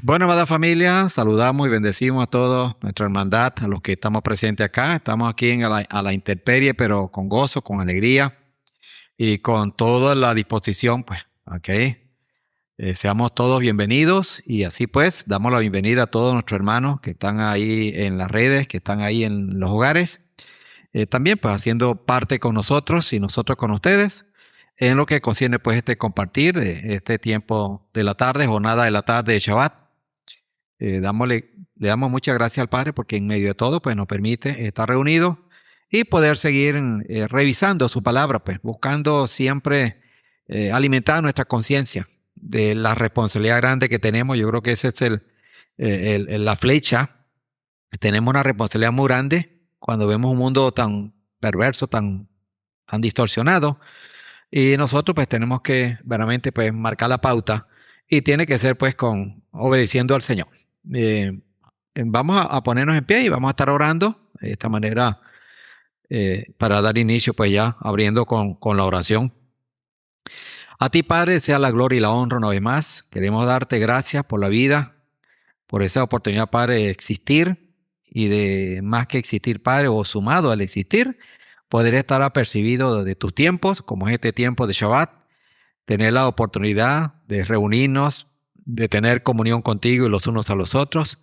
Bueno, amada familia, saludamos y bendecimos a todos nuestra hermandad, a los que estamos presentes acá. Estamos aquí a la intemperie, pero con gozo, con alegría y con toda la disposición, pues, ¿ok? Seamos todos bienvenidos y así pues, damos la bienvenida a todos nuestros hermanos que están ahí en las redes, que están ahí en los hogares. También, pues, haciendo parte con nosotros y nosotros con ustedes en lo que concierne, pues, este compartir de este tiempo de la tarde, jornada de la tarde de Shabbat. Le damos muchas gracias al Padre porque en medio de todo pues, nos permite estar reunidos y poder seguir revisando su palabra, pues, buscando siempre alimentar nuestra conciencia de la responsabilidad grande que tenemos. Yo creo que esa es la flecha. Tenemos una responsabilidad muy grande cuando vemos un mundo tan perverso, tan distorsionado. Y nosotros pues tenemos que verdaderamente pues marcar la pauta y tiene que ser pues con obedeciendo al Señor. Eh, Vamos a ponernos en pie y vamos a estar orando de esta manera para dar inicio pues ya abriendo con la oración. A ti, Padre, sea la gloria y la honra una vez más. Queremos darte gracias por la vida, por esa oportunidad, Padre, de existir y de más que existir, Padre, o sumado al existir, poder estar apercibido de tus tiempos, como es este tiempo de Shabbat, tener la oportunidad de reunirnos, de tener comunión contigo y los unos a los otros,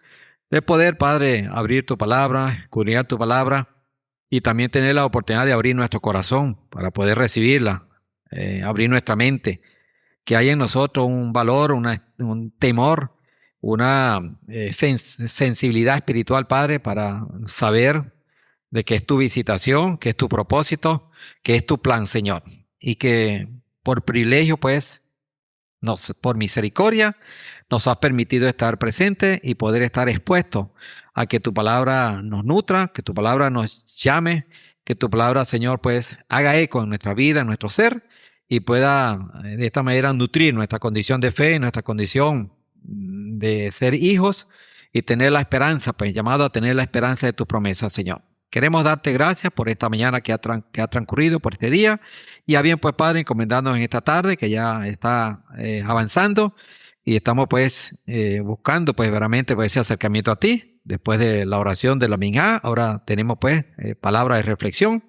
de poder, Padre, abrir tu palabra, escudriñar tu palabra y también tener la oportunidad de abrir nuestro corazón para poder recibirla, abrir nuestra mente, que haya en nosotros un valor, un temor, una sensibilidad espiritual, Padre, para saber de qué es tu visitación, qué es tu propósito, qué es tu plan, Señor. Y que por privilegio, pues, por misericordia, nos has permitido estar presentes y poder estar expuestos a que tu palabra nos nutra, que tu palabra nos llame, que tu palabra, Señor, pues haga eco en nuestra vida, en nuestro ser y pueda de esta manera nutrir nuestra condición de fe, nuestra condición de ser hijos y tener la esperanza, pues llamado a tener la esperanza de tus promesas, Señor. Queremos darte gracias por esta mañana que ha transcurrido, por este día. Y a bien, pues, Padre, encomendándonos en esta tarde que ya está avanzando y estamos, pues, buscando, pues, verdaderamente pues, ese acercamiento a ti. Después de la oración de la Minjá, ahora tenemos, pues, palabra de reflexión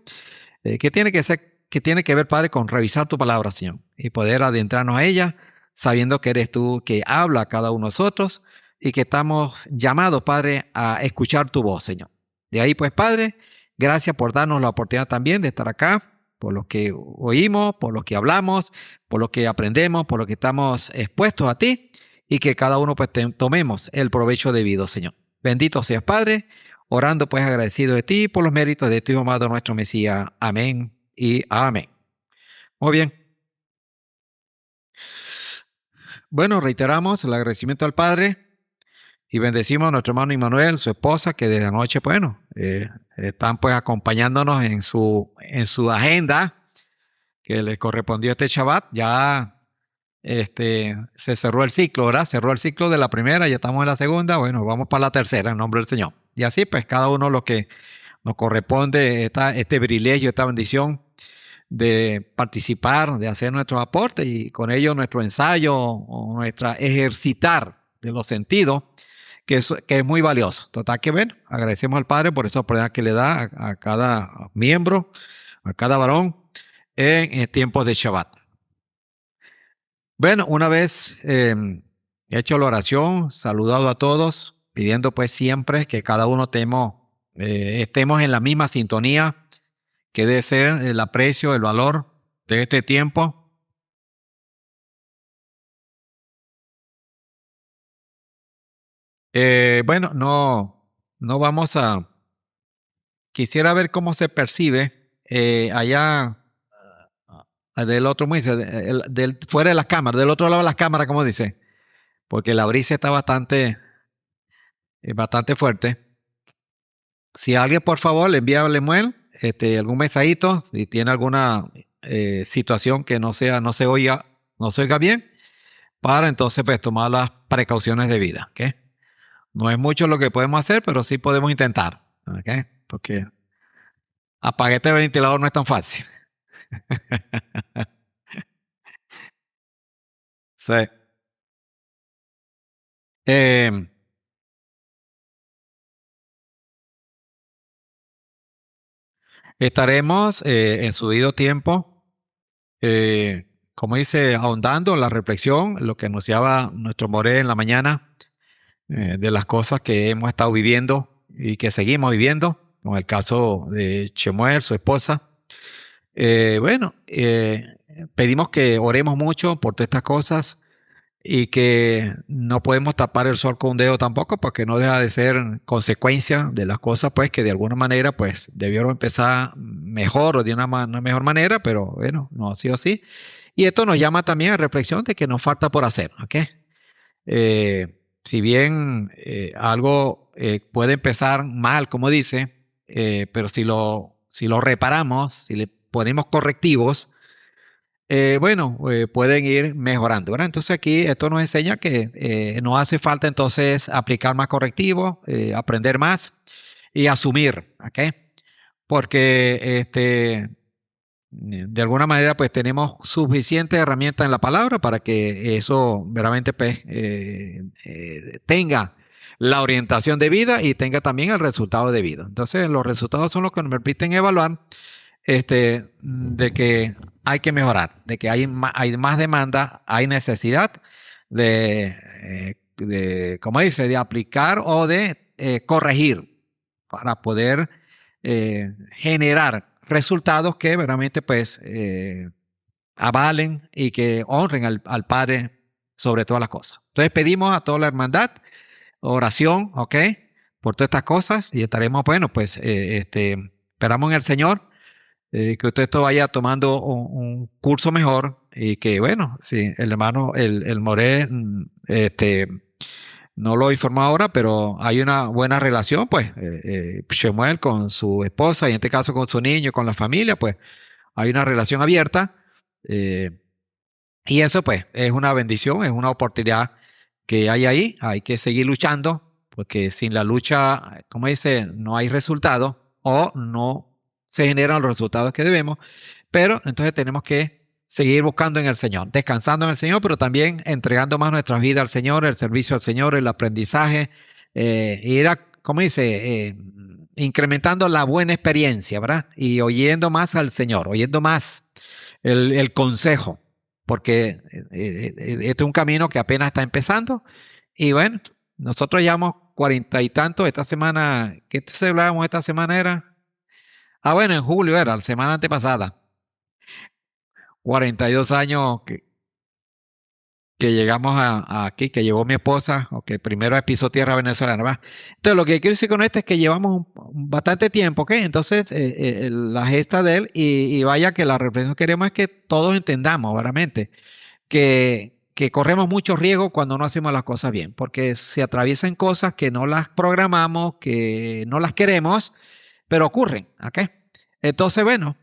que tiene que ver, Padre, con revisar tu palabra, Señor, y poder adentrarnos a ella, sabiendo que eres tú que habla a cada uno de nosotros y que estamos llamados, Padre, a escuchar tu voz, Señor. De ahí, pues, Padre, gracias por darnos la oportunidad también de estar acá, por lo que oímos, por lo que hablamos, por lo que aprendemos, por lo que estamos expuestos a ti y que cada uno pues tomemos el provecho debido, Señor. Bendito seas, Padre, orando pues agradecido de ti por los méritos de tu Hijo amado nuestro Mesías. Amén y amén. Muy bien. Bueno, reiteramos el agradecimiento al Padre y bendecimos a nuestro hermano Immanuel, su esposa, que desde anoche, bueno, están pues acompañándonos en su agenda que les correspondió este Shabbat. Ya se cerró el ciclo, ¿verdad? Cerró el ciclo de la primera, ya estamos en la segunda, bueno, vamos para la tercera en nombre del Señor. Y así pues cada uno lo que nos corresponde, este privilegio, esta bendición de participar, de hacer nuestros aportes y con ello nuestro ensayo o nuestra ejercitar de los sentidos, que es muy valioso. Total que ven, agradecemos al Padre por esa oportunidad que le da a cada miembro, a cada varón en tiempos de Shabbat. Bueno, una vez hecho la oración, saludado a todos, pidiendo pues siempre que cada uno estemos en la misma sintonía, que debe ser el aprecio, el valor de este tiempo. Bueno, no vamos quisiera ver cómo se percibe allá del otro, ¿cómo dice? Fuera de las cámaras, del otro lado de las cámaras, como dice, porque la brisa está bastante fuerte. Si alguien, por favor, le envía a Lemuel algún mensajito, si tiene alguna situación que no se oiga bien, para entonces pues tomar las precauciones debidas, ¿ok? No es mucho lo que podemos hacer, pero sí podemos intentar, ¿ok? Porque apagar este ventilador no es tan fácil. Sí. Eh, Estaremos en su debido tiempo, como dice, ahondando en la reflexión, lo que anunciaba nuestro Moré en la mañana, de las cosas que hemos estado viviendo y que seguimos viviendo, con el caso de Chemuel, su esposa. Bueno, pedimos que oremos mucho por todas estas cosas y que no podemos tapar el sol con un dedo tampoco, porque no deja de ser consecuencia de las cosas, pues que de alguna manera, pues debieron empezar mejor o de una mejor manera, pero bueno, no ha sido así. Y esto nos llama también a reflexión de que nos falta por hacer, ¿ok? Si bien algo puede empezar mal, como dice, pero si lo reparamos, si le ponemos correctivos, bueno, pueden ir mejorando, ¿verdad? Entonces aquí esto nos enseña que nos hace falta entonces aplicar más correctivos, aprender más y asumir, ¿ok? Porque de alguna manera pues tenemos suficientes herramientas en la palabra para que eso verdaderamente pues, tenga la orientación de vida y tenga también el resultado de vida. Entonces los resultados son los que nos permiten evaluar de que hay que mejorar, de que hay más demanda, hay necesidad como dice, de aplicar o de corregir para poder generar resultados que verdaderamente pues avalen y que honren al Padre sobre todas las cosas. Entonces pedimos a toda la hermandad oración, ¿ok? Por todas estas cosas y estaremos, bueno, pues esperamos en el Señor que usted esto vaya tomando un curso mejor y que, bueno, sí, el hermano, el Moré, no lo informó ahora, pero hay una buena relación, pues, Shemuel con su esposa y en este caso con su niño, con la familia, pues, hay una relación abierta eh, y eso, pues, es una bendición, es una oportunidad que hay que seguir luchando, porque sin la lucha, como dice, no hay resultado o no se generan los resultados que debemos, pero entonces tenemos que seguir buscando en el Señor, descansando en el Señor, pero también entregando más nuestras vidas al Señor, el servicio al Señor, el aprendizaje, ir como dice, incrementando la buena experiencia, ¿verdad? Y oyendo más al Señor, oyendo más el consejo, porque este es un camino que apenas está empezando. Y bueno, nosotros llevamos 40 y tantos. Esta semana, ¿qué celebrábamos esta semana era? Ah, bueno, en julio era, la semana antepasada. 42 años que llegamos aquí, que llegó mi esposa, o que primero pisó tierra venezolana, ¿va? Entonces, lo que quiero decir con esto es que llevamos bastante tiempo, ¿ok? Entonces, la gesta de él, y vaya que la reflexión que queremos es que todos entendamos, verdaderamente, que corremos mucho riesgo cuando no hacemos las cosas bien, porque se atraviesan cosas que no las programamos, que no las queremos, pero ocurren, ¿ok? Entonces, bueno,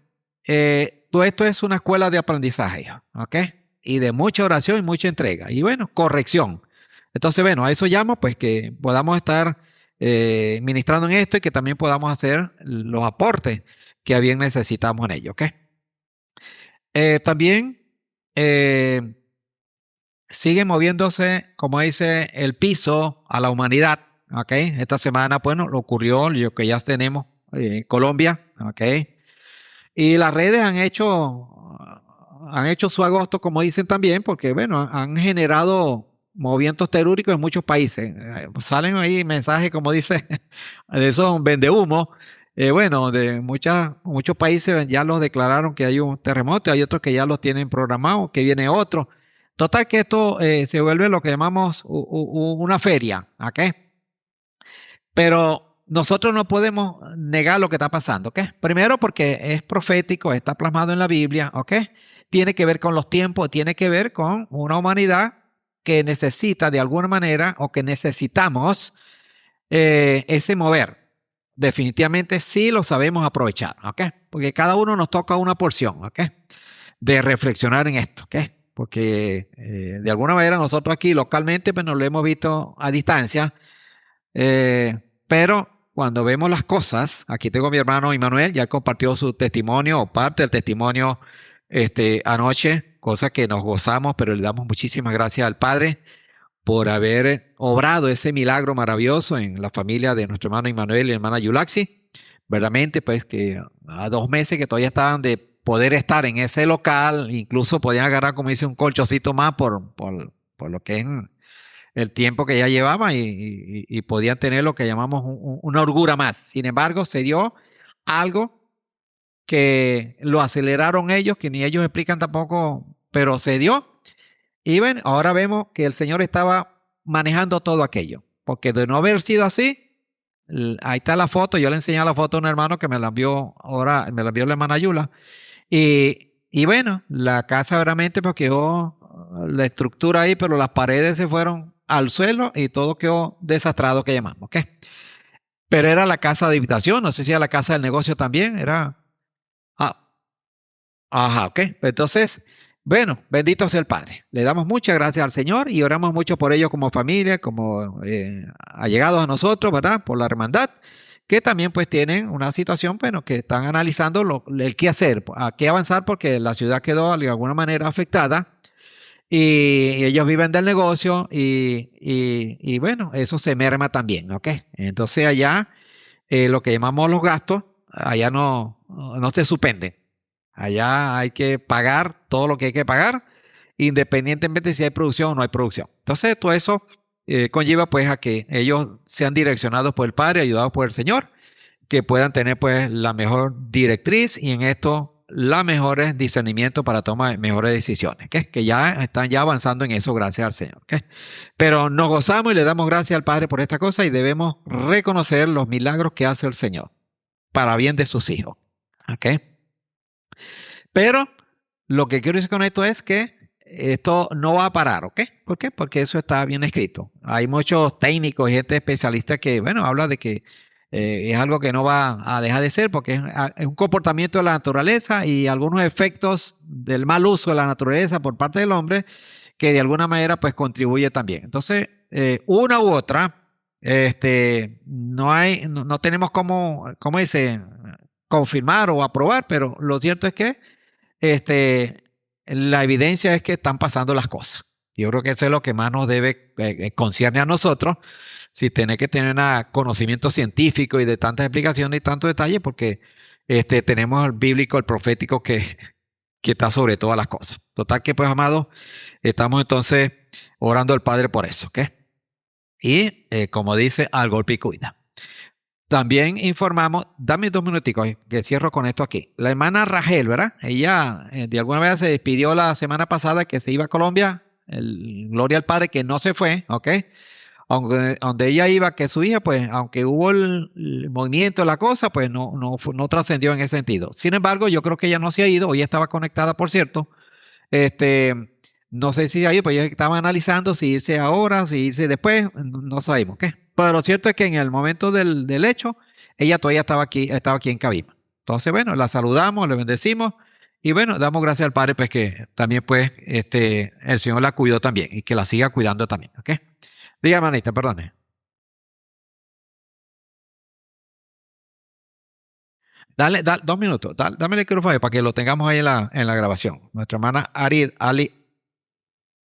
todo esto es una escuela de aprendizaje, ¿ok? Y de mucha oración y mucha entrega. Y bueno, corrección. Entonces, bueno, a eso llamo, pues que podamos estar ministrando en esto y que también podamos hacer los aportes que a bien necesitamos en ello, ¿ok? También sigue moviéndose, como dice, el piso a la humanidad, ¿ok? Esta semana, bueno, lo ocurrió, lo que ya tenemos en Colombia, ¿ok? Y las redes han hecho su agosto, como dicen también, porque, bueno, han generado movimientos telúricos en muchos países. Salen ahí mensajes, como dice, de esos vendehumos. Bueno, de muchos países ya los declararon que hay un terremoto, hay otros que ya los tienen programados, que viene otro. Total que esto se vuelve lo que llamamos una feria, ¿ok? Pero nosotros no podemos negar lo que está pasando, ¿ok? Primero porque es profético, está plasmado en la Biblia, ¿ok? Tiene que ver con los tiempos, tiene que ver con una humanidad que necesita de alguna manera o que necesitamos ese mover. Definitivamente sí lo sabemos aprovechar, ¿ok? Porque cada uno nos toca una porción, ¿ok? De reflexionar en esto, ¿ok? Porque de alguna manera nosotros aquí localmente pues nos lo hemos visto a distancia, pero cuando vemos las cosas, aquí tengo a mi hermano Immanuel, ya compartió su testimonio o parte del testimonio anoche, cosa que nos gozamos, pero le damos muchísimas gracias al Padre por haber obrado ese milagro maravilloso en la familia de nuestro hermano Immanuel y hermana Yulaxi. Verdaderamente, pues que a 2 meses que todavía estaban de poder estar en ese local, incluso podían agarrar, como dice, un colchoncito más por lo que es el tiempo que ya llevaba y podían tener lo que llamamos una holgura más. Sin embargo, se dio algo que lo aceleraron ellos, que ni ellos explican tampoco, pero se dio. Y ven, ahora vemos que el Señor estaba manejando todo aquello, porque de no haber sido así, ahí está la foto, yo le enseñé la foto a un hermano que me la envió ahora, me la envió la hermana Yula, y bueno, la casa realmente pues quedó la estructura ahí, pero las paredes se fueron al suelo y todo quedó desastrado que llamamos, ¿ok? Pero era la casa de habitación, no sé si era la casa del negocio también, era... Ah, ajá, ok. Entonces, bueno, bendito sea el Padre. Le damos muchas gracias al Señor y oramos mucho por ellos como familia, como allegados a nosotros, ¿verdad? Por la hermandad, que también pues tienen una situación, bueno, que están analizando el qué hacer, a qué avanzar, porque la ciudad quedó de alguna manera afectada y ellos viven del negocio y bueno, eso se merma también, ¿ok? Entonces allá lo que llamamos los gastos, allá no se suspenden. Allá hay que pagar todo lo que hay que pagar, independientemente si hay producción o no hay producción. Entonces, todo eso conlleva pues a que ellos sean direccionados por el Padre, ayudados por el Señor, que puedan tener pues la mejor directriz y en esto la mejores discernimiento para tomar mejores decisiones, que ya están ya avanzando en eso gracias al Señor. Pero nos gozamos y le damos gracias al Padre por esta cosa y debemos reconocer los milagros que hace el Señor para bien de sus hijos. ¿Ok? Pero lo que quiero decir con esto es que esto no va a parar, ¿ok? ¿Por qué? Porque eso está bien escrito. Hay muchos técnicos y gente especialista que, bueno, habla de que es algo que no va a dejar de ser porque es un comportamiento de la naturaleza y algunos efectos del mal uso de la naturaleza por parte del hombre que de alguna manera pues contribuye también. Entonces, una u otra, no tenemos cómo dice, confirmar o aprobar, pero lo cierto es que la evidencia es que están pasando las cosas. Yo creo que eso es lo que más nos debe, concierne a nosotros, si tiene que tener un conocimiento científico y de tantas explicaciones y tantos detalles, porque tenemos el bíblico, el profético que está sobre todas las cosas. Total que pues, amados, estamos entonces orando al Padre por eso, ¿ok? Y como dice, al golpe y cuida. También informamos, dame 2 minuticos que cierro con esto aquí. La hermana Rachel, ¿verdad? Ella de alguna manera se despidió la semana pasada que se iba a Colombia. Gloria al Padre que no se fue, ¿ok? Aunque donde ella iba, que su hija, pues, aunque hubo el movimiento, la cosa, pues no trascendió en ese sentido. Sin embargo, yo creo que ella no se ha ido. Hoy estaba conectada, por cierto. Este, no sé si ahí, pues ellos estaban analizando si irse ahora, si irse después, no sabemos qué. Pero lo cierto es que en el momento del hecho, ella todavía estaba aquí en Cabima. Entonces, bueno, la saludamos, le bendecimos y bueno, damos gracias al Padre, pues que también, pues, el Señor la cuidó también y que la siga cuidando también, ¿ok? Dígame, Anita, perdone. Dale, 2 minutos, dame el micrófono para que lo tengamos ahí en la grabación. Nuestra hermana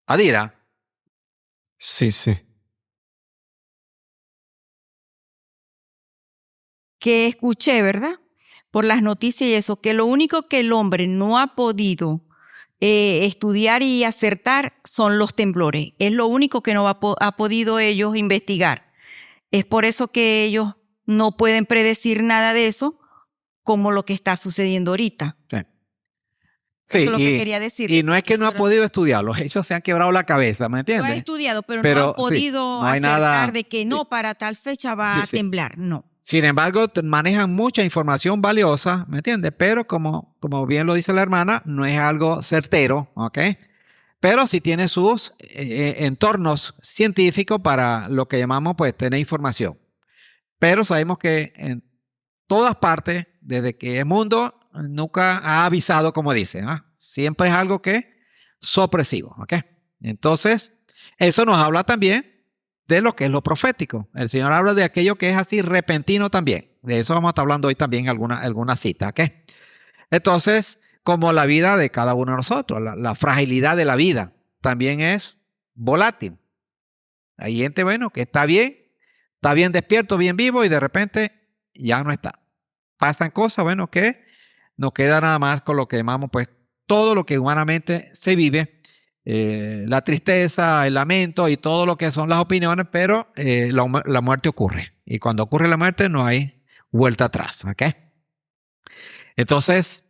Adira. Sí, sí. Que escuché, ¿verdad? Por las noticias y eso, que lo único que el hombre no ha podido estudiar y acertar son los temblores. Es lo único que no ha podido ellos investigar. Es por eso que ellos no pueden predecir nada de eso como lo que está sucediendo ahorita. Sí. Eso es lo que quería decir. Y no es que no ha podido estudiar, los hechos se han quebrado la cabeza, ¿me entiendes? Lo ha estudiado, pero no ha Sí, podido no hay acertar nada. de que no, para tal fecha va a temblar. No. Sin embargo, manejan mucha información valiosa, ¿me entiendes? Pero como bien lo dice la hermana, no es algo certero, ¿ok? Pero sí tiene sus entornos científicos para lo que llamamos, pues, tener información. Pero sabemos que en todas partes, desde que el mundo nunca ha avisado, como dice, ¿ah? Siempre es algo que es sorpresivo, ¿ok? Entonces, eso nos habla también de lo que es lo profético. El Señor habla de aquello que es así repentino también. De eso vamos a estar hablando hoy también en alguna cita, ¿ok? Entonces, como la vida de cada uno de nosotros, la fragilidad de la vida también es volátil. Hay gente, bueno, que está bien despierto, bien vivo y de repente ya no está. Pasan cosas, bueno, que nos queda nada más con lo que llamamos, pues, todo lo que humanamente se vive, la tristeza, el lamento y todo lo que son las opiniones, pero la muerte ocurre. Y cuando ocurre la muerte no hay vuelta atrás, ¿ok? Entonces,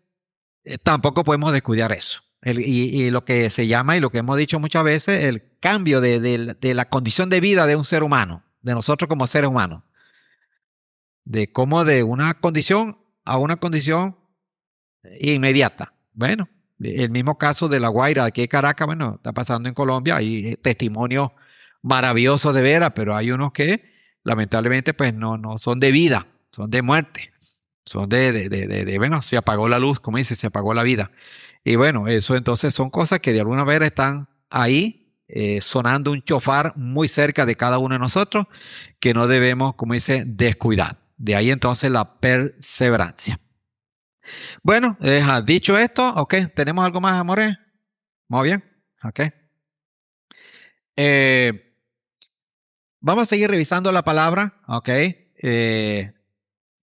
tampoco podemos descuidar eso. Y lo que se llama, y lo que hemos dicho muchas veces, el cambio de la condición de vida de un ser humano, de nosotros como seres humanos, de cómo de una condición a una condición inmediata. Bueno, el mismo caso de La Guaira, aquí en Caracas, bueno, está pasando en Colombia, hay testimonios maravillosos de veras, pero hay unos que lamentablemente pues no son de vida, son de muerte, son bueno, se apagó la luz, como dice, se apagó la vida. Y bueno, eso entonces son cosas que de alguna manera están ahí sonando un chofar muy cerca de cada uno de nosotros que no debemos, como dice, descuidar. De ahí entonces la perseverancia. Bueno, dicho esto, ok, ¿tenemos algo más, amores? Muy bien, ok. Vamos a seguir revisando la palabra, ok,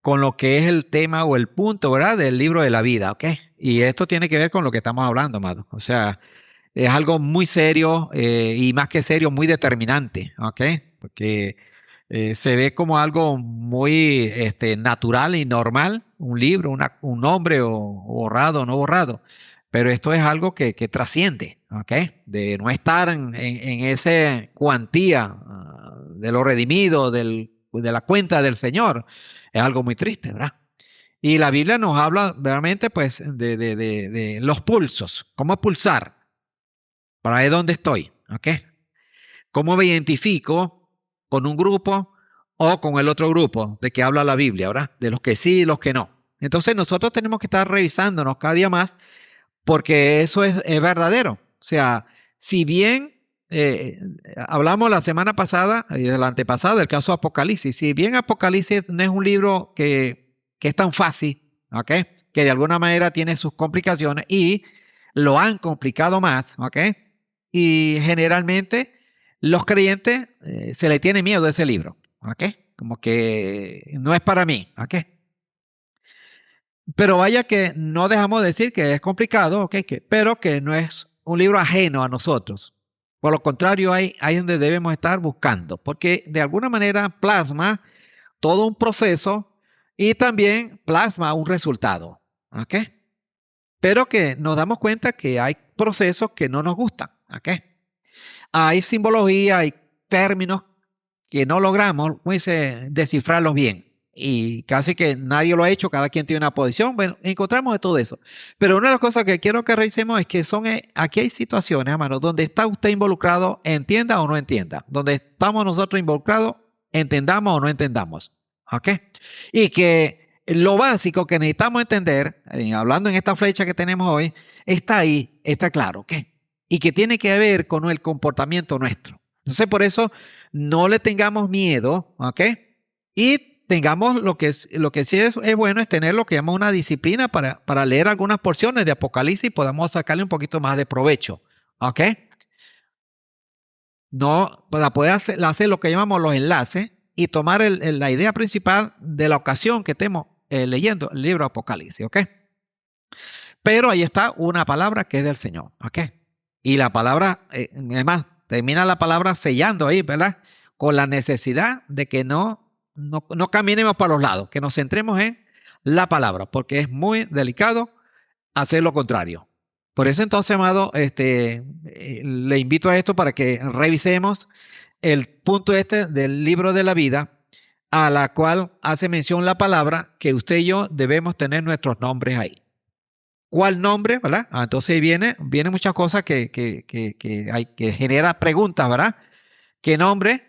con lo que es el tema o el punto, ¿verdad? Del libro de la vida, ok. Y esto tiene que ver con lo que estamos hablando, amado. O sea, es algo muy serio y más que serio, muy determinante, ¿ok? Porque se ve como algo muy natural y normal, un libro, un nombre o borrado o no borrado, pero esto es algo que trasciende, ¿ok? De no estar en esa cuantía de lo redimido, de la cuenta del Señor, es algo muy triste, ¿verdad? Y la Biblia nos habla realmente pues de los pulsos, cómo pulsar. Para ver dónde estoy, ¿ok? ¿Cómo me identifico con un grupo o con el otro grupo de que habla la Biblia, ¿verdad? De los que sí y los que no. Entonces nosotros tenemos que estar revisándonos cada día más porque eso es verdadero. O sea, si bien hablamos la semana pasada y de la antepasada del caso de Apocalipsis, si bien Apocalipsis no es un libro que es tan fácil, ¿ok? Que de alguna manera tiene sus complicaciones y lo han complicado más, ¿ok? Y generalmente los creyentes se le tiene miedo a ese libro, ¿ok? Como que no es para mí, ¿ok? Pero vaya que no dejamos de decir que es complicado, ¿ok? Pero que no es un libro ajeno a nosotros. Por lo contrario, ahí donde debemos estar buscando, porque de alguna manera plasma todo un proceso y también plasma un resultado, ¿ok? Pero que nos damos cuenta que hay procesos que no nos gustan, ¿ok? Hay simbología, hay términos que no logramos pues, descifrarlos bien. Y casi que nadie lo ha hecho, cada quien tiene una posición. Bueno, encontramos de todo eso. Pero una de las cosas que quiero que revisemos es que aquí hay situaciones, hermano, donde está usted involucrado, entienda o no entienda. Donde estamos nosotros involucrados, entendamos o no entendamos. ¿Ok? Y que lo básico que necesitamos entender, hablando en esta flecha que tenemos hoy, está ahí, está claro. ¿Ok? Y que tiene que ver con el comportamiento nuestro. Entonces, por eso no le tengamos miedo, ¿ok? Y tengamos lo que sí es bueno es tener lo que llamamos una disciplina para leer algunas porciones de Apocalipsis y podamos sacarle un poquito más de provecho, ¿ok? No, para poder hacer lo que llamamos los enlaces y tomar la idea principal de la ocasión que estemos leyendo el libro de Apocalipsis, ¿ok? Pero ahí está una palabra que es del Señor, ¿ok? Y la palabra, además, termina la palabra sellando ahí, ¿verdad? Con la necesidad de que no caminemos para los lados, que nos centremos en la palabra, porque es muy delicado hacer lo contrario. Por eso entonces, amado, le invito a esto para que revisemos el punto del libro de la vida, a la cual hace mención la palabra que usted y yo debemos tener nuestros nombres ahí. ¿Cuál nombre? ¿Verdad? Entonces viene muchas cosas que genera preguntas, ¿verdad? ¿Qué nombre?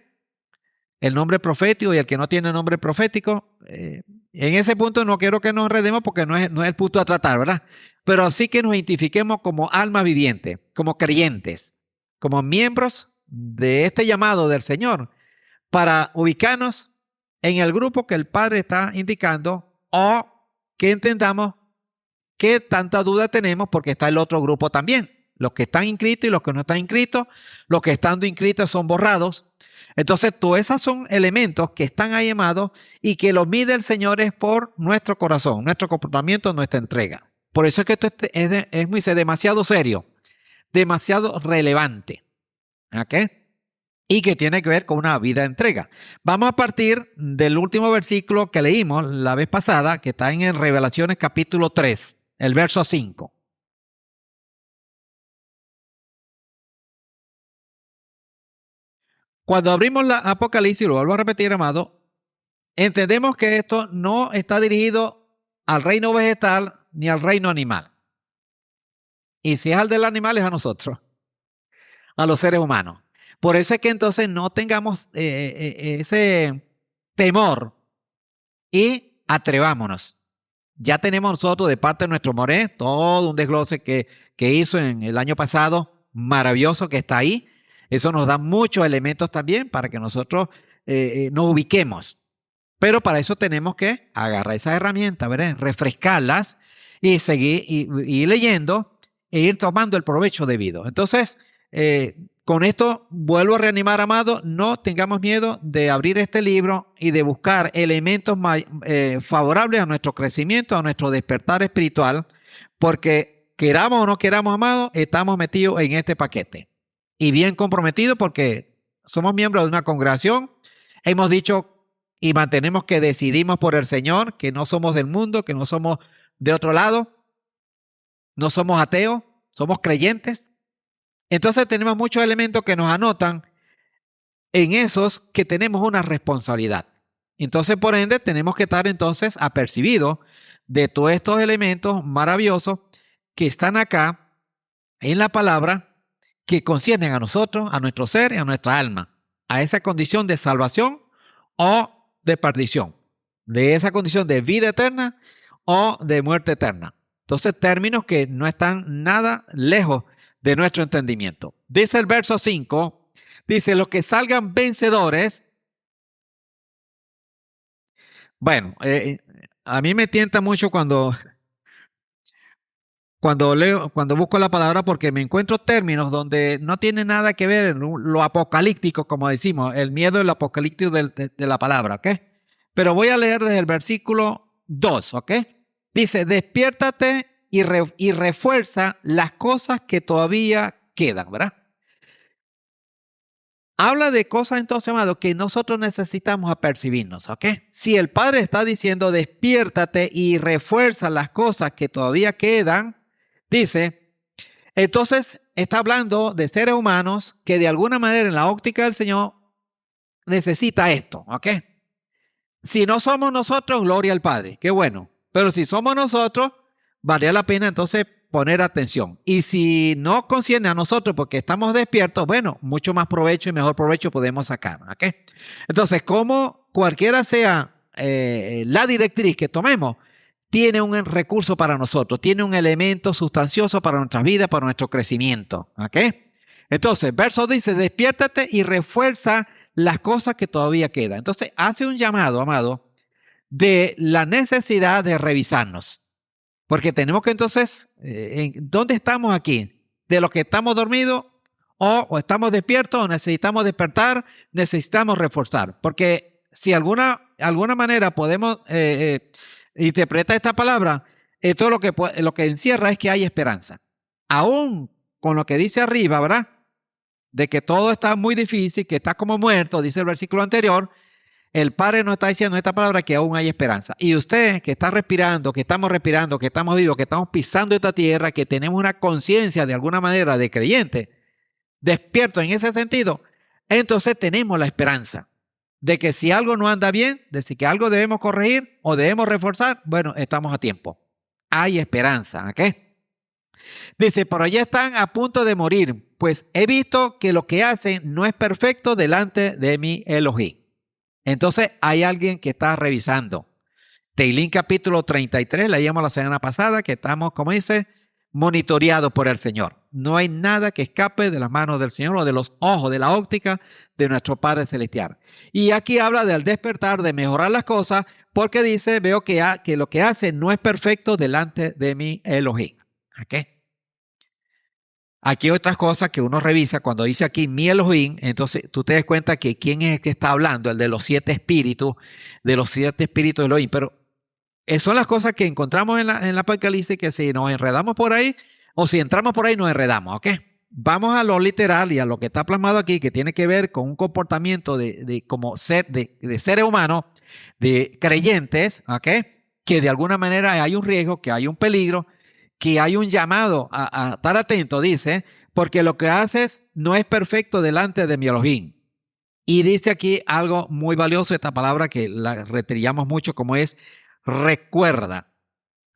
El nombre profético y el que no tiene nombre profético. En ese punto no quiero que nos enredemos porque no es el punto a tratar, ¿verdad? Pero sí que nos identifiquemos como alma viviente, como creyentes, como miembros de este llamado del Señor para ubicarnos en el grupo que el Padre está indicando o que entendamos qué tanta duda tenemos porque está el otro grupo también. Los que están inscritos y los que no están inscritos. Los que están inscritos son borrados. Entonces, todos esos son elementos que están ahí, amados, y que los mide el Señor es por nuestro corazón, nuestro comportamiento, nuestra entrega. Por eso es que esto es demasiado serio, demasiado relevante, ¿ok? Y que tiene que ver con una vida de entrega. Vamos a partir del último versículo que leímos la vez pasada, que está en Revelaciones capítulo 3, el verso 5. Cuando abrimos la Apocalipsis, lo vuelvo a repetir, amado, entendemos que esto no está dirigido al reino vegetal ni al reino animal. Y si es al del animal, es a nosotros, a los seres humanos. Por eso es que entonces no tengamos ese temor y atrevámonos. Ya tenemos nosotros de parte de nuestro Moré todo un desglose que hizo en el año pasado, maravilloso, que está ahí. Eso nos da muchos elementos también para que nosotros nos ubiquemos. Pero para eso tenemos que agarrar esas herramientas, ¿verdad? Refrescarlas y seguir y ir leyendo e ir tomando el provecho debido. Entonces, con esto vuelvo a reanimar, amado, no tengamos miedo de abrir este libro y de buscar elementos favorables a nuestro crecimiento, a nuestro despertar espiritual, porque queramos o no queramos, amado, estamos metidos en este paquete. Y bien comprometidos porque somos miembros de una congregación, hemos dicho y mantenemos que decidimos por el Señor, que no somos del mundo, que no somos de otro lado, no somos ateos, somos creyentes. Entonces tenemos muchos elementos que nos anotan en esos que tenemos una responsabilidad. Entonces, por ende, tenemos que estar entonces apercibidos de todos estos elementos maravillosos que están acá en la palabra, que conciernen a nosotros, a nuestro ser y a nuestra alma, a esa condición de salvación o de perdición, de esa condición de vida eterna o de muerte eterna. Entonces, términos que no están nada lejos de nuestro entendimiento. Dice el verso 5, dice, los que salgan vencedores. Bueno, a mí me tienta mucho cuando busco la palabra, porque me encuentro términos donde no tiene nada que ver lo apocalíptico, como decimos, el miedo y lo apocalíptico de la palabra, ¿ok? Pero voy a leer desde el versículo 2, ¿ok? Dice, despiértate y refuerza las cosas que todavía quedan, ¿verdad? Habla de cosas entonces, amado, que nosotros necesitamos apercibirnos, ¿ok? Si el Padre está diciendo, despiértate y refuerza las cosas que todavía quedan, dice, entonces está hablando de seres humanos que de alguna manera en la óptica del Señor necesita esto, ¿ok? Si no somos nosotros, gloria al Padre, qué bueno. Pero si somos nosotros, vale la pena entonces poner atención. Y si no concierne a nosotros porque estamos despiertos, bueno, mucho más provecho y mejor provecho podemos sacar, ¿ok? Entonces, como cualquiera sea la directriz que tomemos, tiene un recurso para nosotros, tiene un elemento sustancioso para nuestras vidas, para nuestro crecimiento, ¿ok? Entonces, verso dice, despiértate y refuerza las cosas que todavía quedan. Entonces, hace un llamado, amado, de la necesidad de revisarnos. Porque tenemos que entonces, ¿dónde estamos aquí? ¿De los que estamos dormidos o estamos despiertos o necesitamos despertar, necesitamos reforzar? Porque si alguna manera podemos interpretar esta palabra, todo lo que encierra es que hay esperanza. Aún con lo que dice arriba, ¿verdad? De que todo está muy difícil, que está como muerto, dice el versículo anterior, el Padre nos está diciendo en esta palabra que aún hay esperanza. Y usted que está respirando, que estamos vivos, que estamos pisando esta tierra, que tenemos una conciencia de alguna manera de creyente, despierto en ese sentido, entonces tenemos la esperanza de que si algo no anda bien, de si que algo debemos corregir o debemos reforzar, bueno, estamos a tiempo. Hay esperanza, ¿ok? Dice, pero ya están a punto de morir, pues he visto que lo que hacen no es perfecto delante de mi Elohim. Entonces hay alguien que está revisando. Teilín capítulo 33, leíamos la semana pasada que estamos, como dice, monitoreados por el Señor. No hay nada que escape de las manos del Señor o de los ojos, de la óptica de nuestro Padre Celestial. Y aquí habla del despertar, de mejorar las cosas, porque dice, veo que lo que hace no es perfecto delante de mi Elohim. ¿Ok? Aquí hay otras cosas que uno revisa cuando dice aquí mi Elohim, entonces tú te das cuenta que quién es el que está hablando, el de los 7 espíritus, de Elohim, pero son las cosas que encontramos en la Apocalipsis, que si nos enredamos por ahí, o si entramos por ahí nos enredamos, ¿ok? Vamos a lo literal y a lo que está plasmado aquí, que tiene que ver con un comportamiento como ser, de seres humanos, de creyentes, ¿ok? Que de alguna manera hay un riesgo, que hay un peligro, que hay un llamado a estar atento, dice, porque lo que haces no es perfecto delante de mi Elohim. Y dice aquí algo muy valioso, esta palabra que la retrillamos mucho, como es recuerda.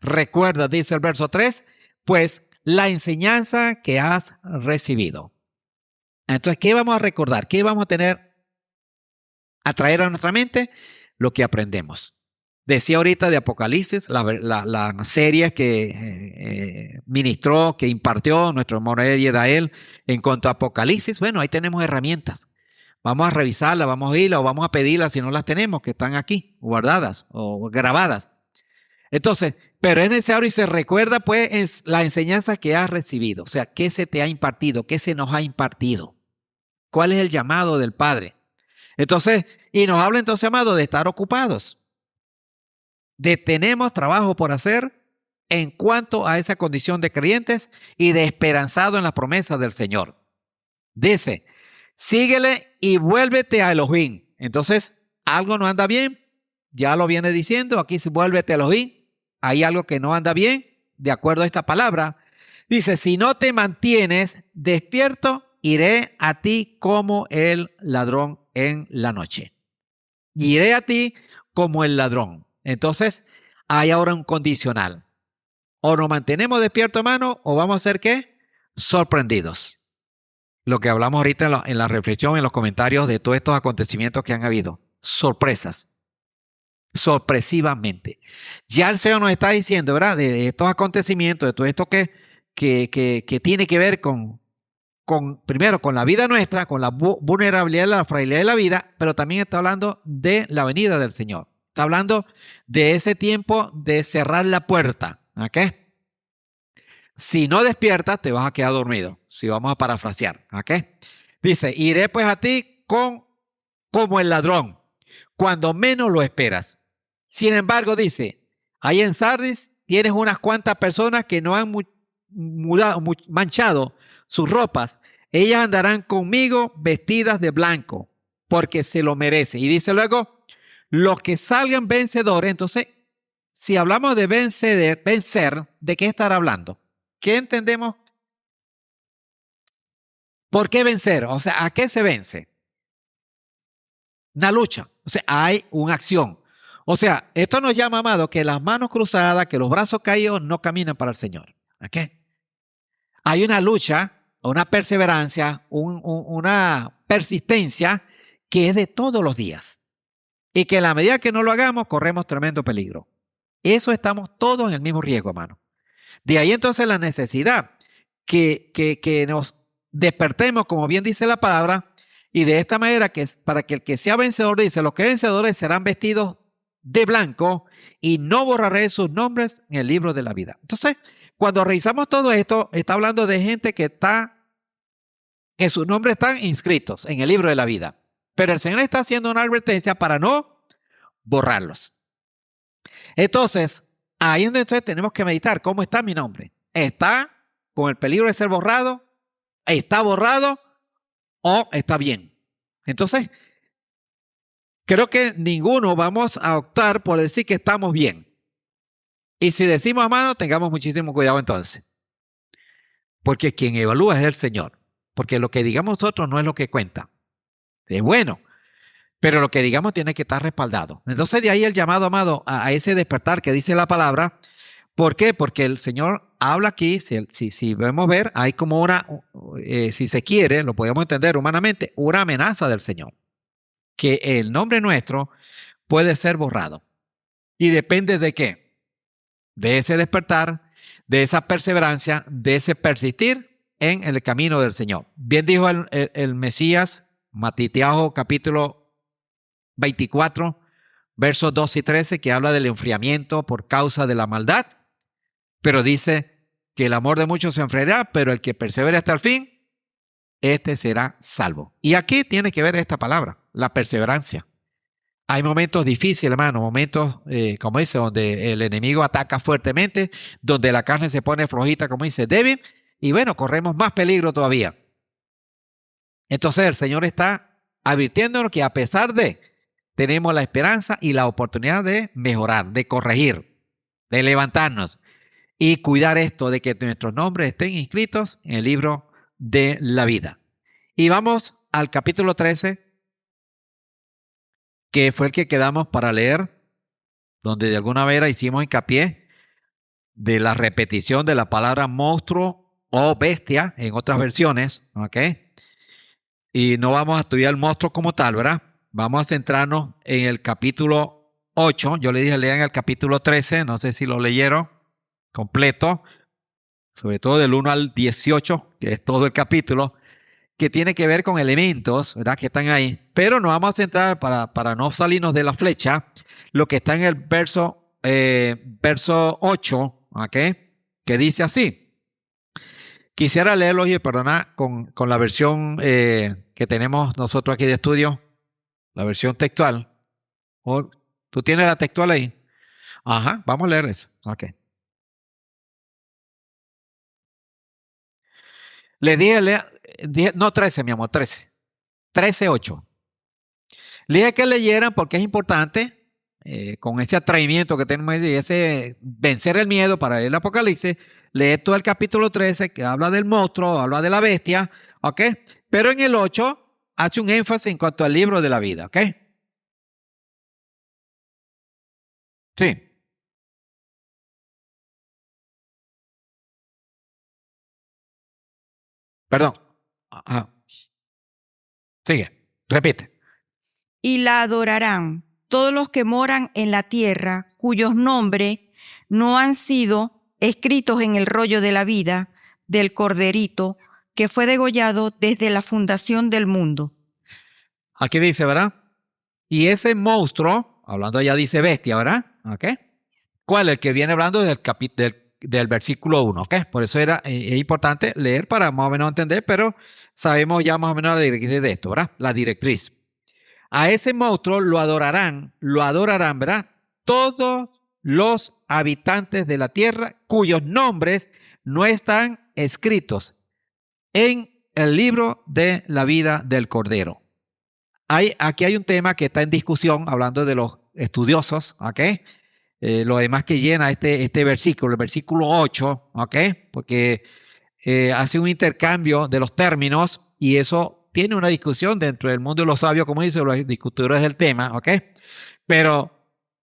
Recuerda, dice el verso 3, pues la enseñanza que has recibido. Entonces, ¿qué vamos a recordar? ¿Qué vamos a traer a nuestra mente? Lo que aprendemos. Decía ahorita de Apocalipsis, la serie que ministró, que impartió nuestro Moré Yedael en cuanto a Apocalipsis. Bueno, ahí tenemos herramientas. Vamos a revisarlas, vamos a irlas o vamos a pedirlas si no las tenemos, que están aquí, guardadas o grabadas. Entonces, pero es necesario y se recuerda pues la enseñanza que has recibido. O sea, ¿qué se te ha impartido? ¿Qué se nos ha impartido? ¿Cuál es el llamado del Padre? Entonces, y nos habla entonces, amado, de estar ocupados. Tenemos trabajo por hacer en cuanto a esa condición de creyentes y de esperanzado en las promesas del Señor. Dice, síguele y vuélvete a Elohim. Entonces, algo no anda bien, ya lo viene diciendo, aquí si vuélvete a Elohim, hay algo que no anda bien, de acuerdo a esta palabra. Dice, si no te mantienes despierto, iré a ti como el ladrón en la noche. Iré a ti como el ladrón. Entonces, hay ahora un condicional. O nos mantenemos despiertos, hermano, o vamos a ser ¿qué? Sorprendidos. Lo que hablamos ahorita en la reflexión, en los comentarios de todos estos acontecimientos que han habido. Sorpresas. Sorpresivamente. Ya el Señor nos está diciendo, ¿verdad? De estos acontecimientos, de todo esto que tiene que ver primero con la vida nuestra, con la vulnerabilidad, la fragilidad de la vida, pero también está hablando de la venida del Señor. Está hablando de ese tiempo de cerrar la puerta. ¿Ok? Si no despiertas, te vas a quedar dormido. Si vamos a parafrasear. ¿Ok? Dice, iré pues a ti como el ladrón, cuando menos lo esperas. Sin embargo, dice, ahí en Sardis tienes unas cuantas personas que no han manchado sus ropas. Ellas andarán conmigo vestidas de blanco, porque se lo merece. Y dice luego, los que salgan vencedores. Entonces, si hablamos de vencer, ¿de qué estará hablando? ¿Qué entendemos? ¿Por qué vencer? O sea, ¿a qué se vence? Una lucha. O sea, hay una acción. O sea, esto nos llama, amado, que las manos cruzadas, que los brazos caídos no caminan para el Señor. ¿Ok? Hay una lucha, una perseverancia, una persistencia que es de todos los días. Y que en la medida que no lo hagamos, corremos tremendo peligro. Eso estamos todos en el mismo riesgo, hermano. De ahí entonces la necesidad que nos despertemos, como bien dice la palabra, y de esta manera que para que el que sea vencedor, dice, los que vencedores serán vestidos de blanco y no borraré sus nombres en el libro de la vida. Entonces, cuando revisamos todo esto, está hablando de gente que sus nombres están inscritos en el libro de la vida. Pero el Señor está haciendo una advertencia para no borrarlos. Entonces, ahí es donde entonces tenemos que meditar. ¿Cómo está mi nombre? ¿Está con el peligro de ser borrado? ¿Está borrado? ¿O está bien? Entonces, creo que ninguno vamos a optar por decir que estamos bien. Y si decimos, amado, tengamos muchísimo cuidado entonces. Porque quien evalúa es el Señor. Porque lo que digamos nosotros no es lo que cuenta. Es bueno, pero lo que digamos tiene que estar respaldado. Entonces de ahí el llamado, amado, a ese despertar que dice la palabra. ¿Por qué? Porque el Señor habla aquí, si vemos ver, hay como si se quiere, lo podemos entender humanamente, una amenaza del Señor. Que el nombre nuestro puede ser borrado. ¿Y depende de qué? De ese despertar, de esa perseverancia, de ese persistir en el camino del Señor. Bien dijo el Mesías, Matitiajo capítulo 24, versos 2 y 13, que habla del enfriamiento por causa de la maldad, pero dice, que el amor de muchos se enfriará, pero el que persevere hasta el fin, este será salvo. Y aquí tiene que ver esta palabra, la perseverancia. Hay momentos difíciles, hermano, momentos, como dice, donde el enemigo ataca fuertemente, donde la carne se pone flojita, como dice, débil, y bueno, corremos más peligro todavía. Entonces el Señor está advirtiéndonos que a pesar de, tenemos la esperanza y la oportunidad de mejorar, de corregir, de levantarnos y cuidar esto de que nuestros nombres estén inscritos en el libro de la vida. Y vamos al capítulo 13, que fue el que quedamos para leer, donde de alguna manera hicimos hincapié de la repetición de la palabra monstruo o bestia en otras versiones, ¿ok? Y no vamos a estudiar el monstruo como tal, ¿verdad? Vamos a centrarnos en el capítulo 8. Yo le dije lean el capítulo 13, no sé si lo leyeron completo, sobre todo del 1 al 18, que es todo el capítulo, que tiene que ver con elementos, ¿verdad? Que están ahí. Pero nos vamos a centrar, para no salirnos de la flecha, lo que está en el verso 8, ¿ok? Que dice así. Quisiera leerlo y perdonar con la versión que tenemos nosotros aquí de estudio, la versión textual. ¿Tú tienes la textual ahí? Ajá, vamos a leer eso. Ok. Le dije, no 13, mi amor, 13. 13:8. Le dije que leyeran porque es importante, con ese atrevimiento que tenemos y ese vencer el miedo para leer el Apocalipsis, leer todo el capítulo 13 que habla del monstruo, habla de la bestia, ¿ok? Pero en el 8 hace un énfasis en cuanto al libro de la vida, ¿ok? Sí. Perdón. Ajá. Sigue. Repite. Y la adorarán todos los que moran en la tierra, cuyos nombres no han sido escritos en el rollo de la vida del Corderito, que fue degollado desde la fundación del mundo. Aquí dice, ¿verdad? Y ese monstruo, hablando ya dice bestia, ¿verdad? ¿Ok? ¿Cuál? El que viene hablando del versículo 1, ¿ok? Por eso es importante leer para más o menos entender, pero sabemos ya más o menos la directriz de esto, ¿verdad? La directriz. A ese monstruo lo adorarán, ¿verdad? Todos los habitantes de la tierra cuyos nombres no están escritos en el libro de la vida del Cordero. Aquí hay un tema que está en discusión, hablando de los estudiosos, ¿ok? Lo demás que llena este versículo, el versículo 8, ¿ok? Porque hace un intercambio de los términos y eso tiene una discusión dentro del mundo de los sabios, como dicen los discutidores del tema, ¿ok? Pero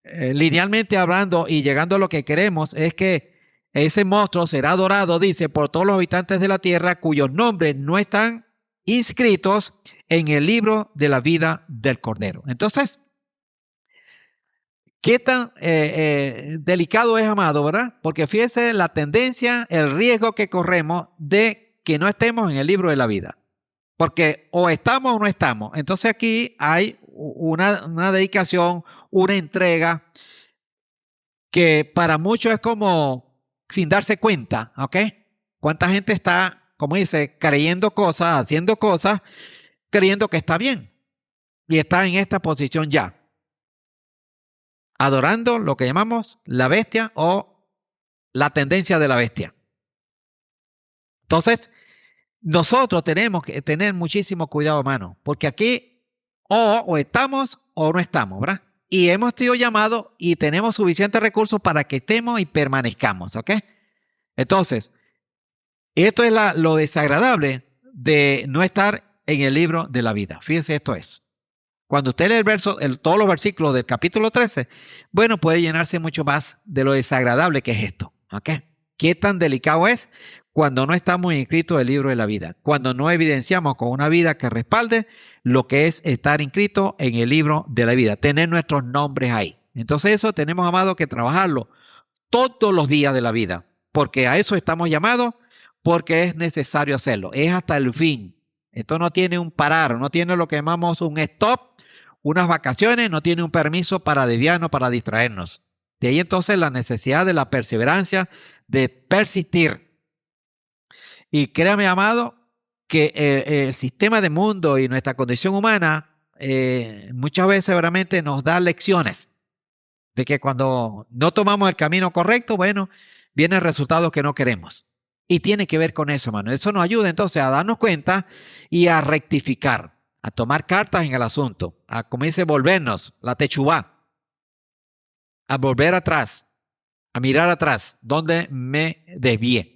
linealmente hablando y llegando a lo que queremos es que ese monstruo será adorado, dice, por todos los habitantes de la tierra cuyos nombres no están inscritos en el libro de la vida del Cordero. Entonces, ¿qué tan delicado es, amado, verdad? Porque fíjese la tendencia, el riesgo que corremos de que no estemos en el libro de la vida. Porque o estamos o no estamos. Entonces aquí hay una dedicación, una entrega que para muchos es como sin darse cuenta, ¿ok? ¿Cuánta gente está, como dice, creyendo cosas, haciendo cosas, creyendo que está bien? Y está en esta posición ya. Adorando lo que llamamos la bestia o la tendencia de la bestia. Entonces, nosotros tenemos que tener muchísimo cuidado, hermano, porque aquí o estamos o no estamos, ¿verdad? Y hemos sido llamados y tenemos suficientes recursos para que estemos y permanezcamos, ¿ok? Entonces, esto es lo desagradable de no estar en el libro de la vida. Fíjense, esto es. Cuando usted lee todos los versículos del capítulo 13, bueno, puede llenarse mucho más de lo desagradable que es esto, ¿ok? ¿Qué tan delicado es cuando no estamos inscritos en el libro de la vida? Cuando no evidenciamos con una vida que respalde lo que es estar inscrito en el libro de la vida, tener nuestros nombres ahí. Entonces eso tenemos, amado, que trabajarlo todos los días de la vida, porque a eso estamos llamados, porque es necesario hacerlo. Es hasta el fin. Esto no tiene un parar, no tiene lo que llamamos un stop, unas vacaciones, no tiene un permiso para desviarnos, para distraernos. De ahí entonces la necesidad de la perseverancia, de persistir, Y créame, amado, que el sistema de mundo y nuestra condición humana muchas veces realmente nos da lecciones de que cuando no tomamos el camino correcto, bueno, vienen resultados que no queremos. Y tiene que ver con eso, hermano. Eso nos ayuda entonces a darnos cuenta y a rectificar, a tomar cartas en el asunto, a, como dice, volvernos, la techubá, a volver atrás, a mirar atrás, donde me desvié.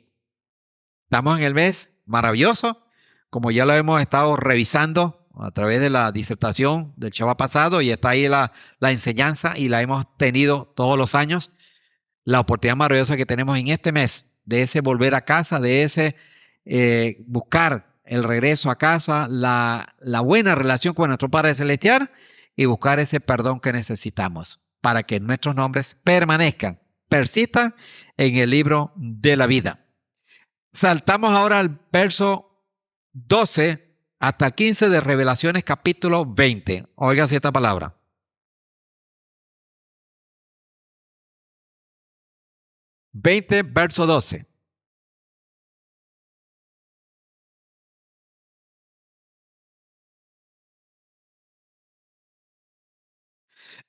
Estamos en el mes maravilloso, como ya lo hemos estado revisando a través de la disertación del Shabbat pasado, y está ahí la enseñanza, y la hemos tenido todos los años. La oportunidad maravillosa que tenemos en este mes, de ese volver a casa, de ese buscar el regreso a casa, la buena relación con nuestro Padre Celestial, y buscar ese perdón que necesitamos para que nuestros nombres permanezcan, persistan en el libro de la vida. Saltamos ahora al verso 12 hasta 15 de Revelaciones capítulo 20. Oiga esta palabra. Verso 12.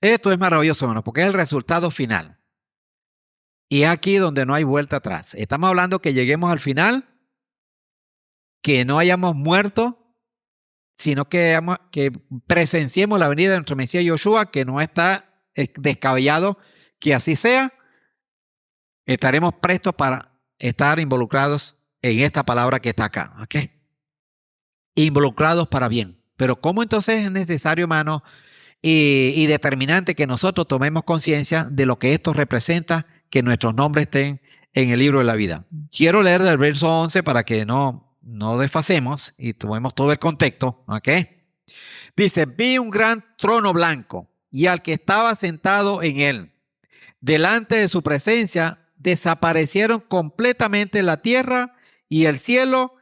Esto es maravilloso, hermano, porque es el resultado final. Y es aquí donde no hay vuelta atrás. Estamos hablando que lleguemos al final, que no hayamos muerto, sino que presenciemos la venida de nuestro Mesías Yoshua, que no está descabellado que así sea. Estaremos prestos para estar involucrados en esta palabra que está acá. ¿Ok? Involucrados para bien. Pero ¿cómo entonces es necesario, hermano, y determinante que nosotros tomemos conciencia de lo que esto representa, que nuestros nombres estén en el libro de la vida? Quiero leer del verso 11 para que no desfasemos y tomemos todo el contexto. ¿Ok? Dice, vi un gran trono blanco y al que estaba sentado en él. Delante de su presencia desaparecieron completamente la tierra y el cielo,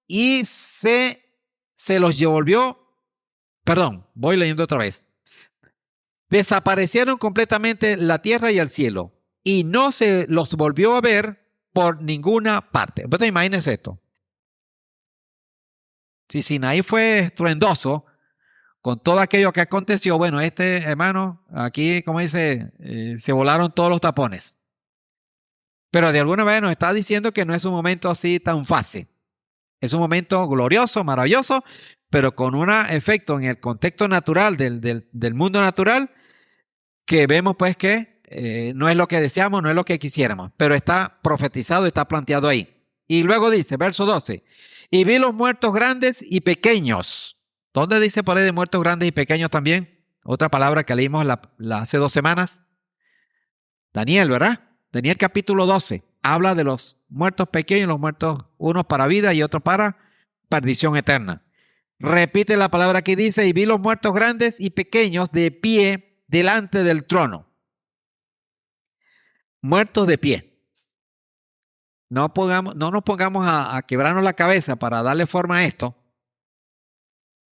y se los devolvió. Perdón, voy leyendo otra vez. Desaparecieron completamente la tierra y el cielo, y no se los volvió a ver por ninguna parte. Entonces, imagínense esto. Si Sinaí fue estruendoso con todo aquello que aconteció, bueno, hermano, aquí, como dice, se volaron todos los tapones. Pero de alguna manera nos está diciendo que no es un momento así tan fácil. Es un momento glorioso, maravilloso, pero con un efecto en el contexto natural del mundo natural, que vemos pues que no es lo que deseamos, no es lo que quisiéramos, pero está profetizado y está planteado ahí. Y luego dice, verso 12, y vi los muertos grandes y pequeños. ¿Dónde dice por ahí de muertos grandes y pequeños también? Otra palabra que leímos hace 2 semanas. Daniel, ¿verdad? Daniel capítulo 12 habla de los muertos pequeños, los muertos, unos para vida y otros para perdición eterna. Repite la palabra que dice, y vi los muertos grandes y pequeños de pie delante del trono. Muertos de pie. No nos pongamos a quebrarnos la cabeza para darle forma a esto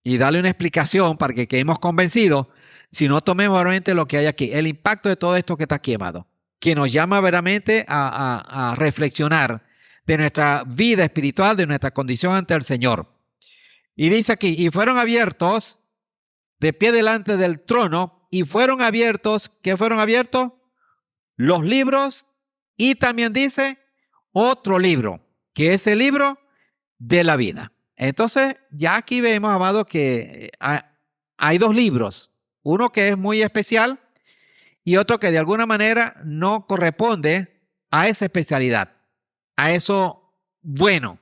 y darle una explicación para que quedemos convencidos, si no tomemos realmente lo que hay aquí, el impacto de todo esto que está aquí, amado, que nos llama verdaderamente a reflexionar de nuestra vida espiritual, de nuestra condición ante el Señor. Y dice aquí, y fueron abiertos de pie delante del trono, y fueron abiertos, ¿qué fueron abiertos? Los libros, y también dice otro libro, que es el libro de la vida. Entonces, ya aquí vemos, amado, que hay 2 libros, uno que es muy especial y otro que de alguna manera no corresponde a esa especialidad, a eso bueno.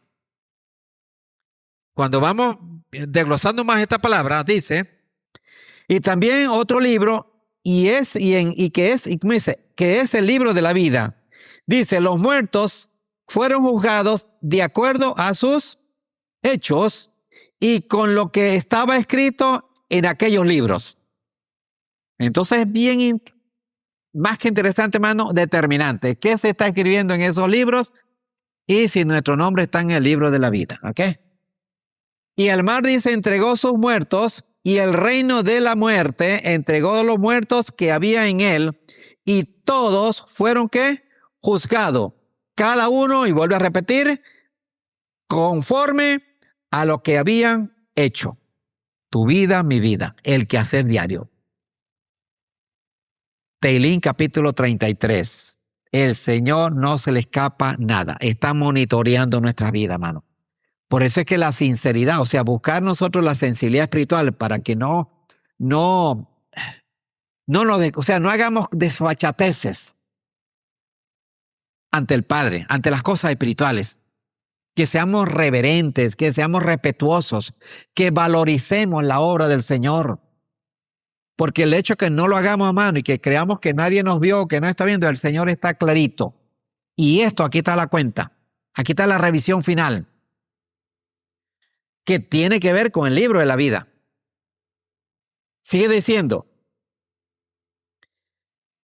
Cuando vamos desglosando más esta palabra, dice, y también otro libro, que es el libro de la vida. Dice, los muertos fueron juzgados de acuerdo a sus hechos y con lo que estaba escrito en aquellos libros. Entonces, bien, más que interesante, hermano, determinante. ¿Qué se está escribiendo en esos libros? Y si nuestro nombre está en el libro de la vida. ¿Ok? Y el mar, dice, entregó sus muertos, y el reino de la muerte entregó los muertos que había en él, y todos fueron, ¿qué? Juzgados. Cada uno, y vuelve a repetir, conforme a lo que habían hecho. Tu vida, mi vida, el quehacer diario. Teilín capítulo 33. El Señor no se le escapa nada. Está monitoreando nuestra vida, hermano. Por eso es que la sinceridad, o sea, buscar nosotros la sensibilidad espiritual para que no hagamos desfachateces ante el Padre, ante las cosas espirituales. Que seamos reverentes, que seamos respetuosos, que valoricemos la obra del Señor. Porque el hecho que no lo hagamos a mano y que creamos que nadie nos vio, que no está viendo, el Señor está clarito. Y esto, aquí está la cuenta. Aquí está la revisión final. Que tiene que ver con el libro de la vida. Sigue diciendo.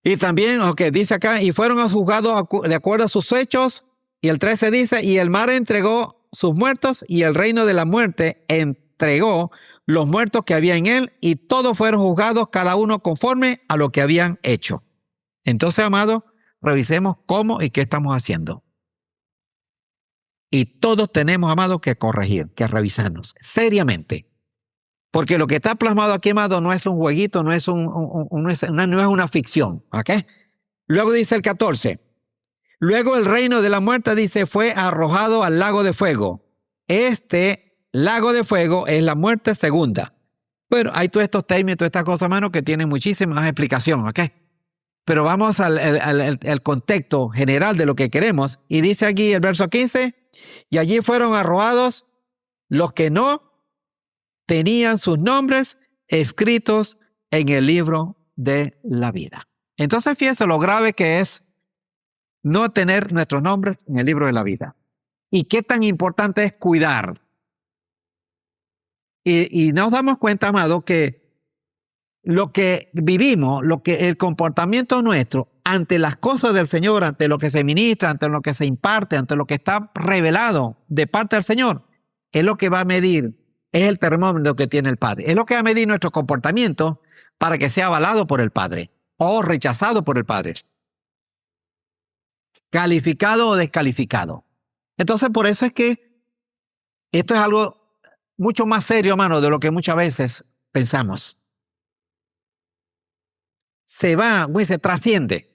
Y también, dice acá, y fueron juzgados de acuerdo a sus hechos. Y el 13 dice, y el mar entregó sus muertos y el reino de la muerte entregó los muertos que había en él y todos fueron juzgados cada uno conforme a lo que habían hecho. Entonces, amados, revisemos cómo y qué estamos haciendo. Y todos tenemos, amados, que corregir, que revisarnos seriamente. Porque lo que está plasmado aquí, amado, no es un jueguito, no es una ficción. ¿Ok? Luego dice el 14. Luego el reino de la muerte, dice, fue arrojado al lago de fuego. Este lago de fuego es la muerte segunda. Bueno, hay todos estos términos, todas estas cosas, hermano, que tienen muchísimas explicaciones, ¿ok? Pero vamos al contexto general de lo que queremos. Y dice aquí el verso 15, y allí fueron arrojados los que no tenían sus nombres escritos en el libro de la vida. Entonces, fíjense lo grave que es no tener nuestros nombres en el libro de la vida. Y qué tan importante es cuidar. Y nos damos cuenta, amado, que lo que vivimos, el comportamiento nuestro ante las cosas del Señor, ante lo que se ministra, ante lo que se imparte, ante lo que está revelado de parte del Señor, es lo que va a medir, es el termómetro que tiene el Padre. Es lo que va a medir nuestro comportamiento para que sea avalado por el Padre o rechazado por el Padre. Calificado o descalificado. Entonces, por eso es que esto es algo mucho más serio, hermano, de lo que muchas veces pensamos. Se trasciende.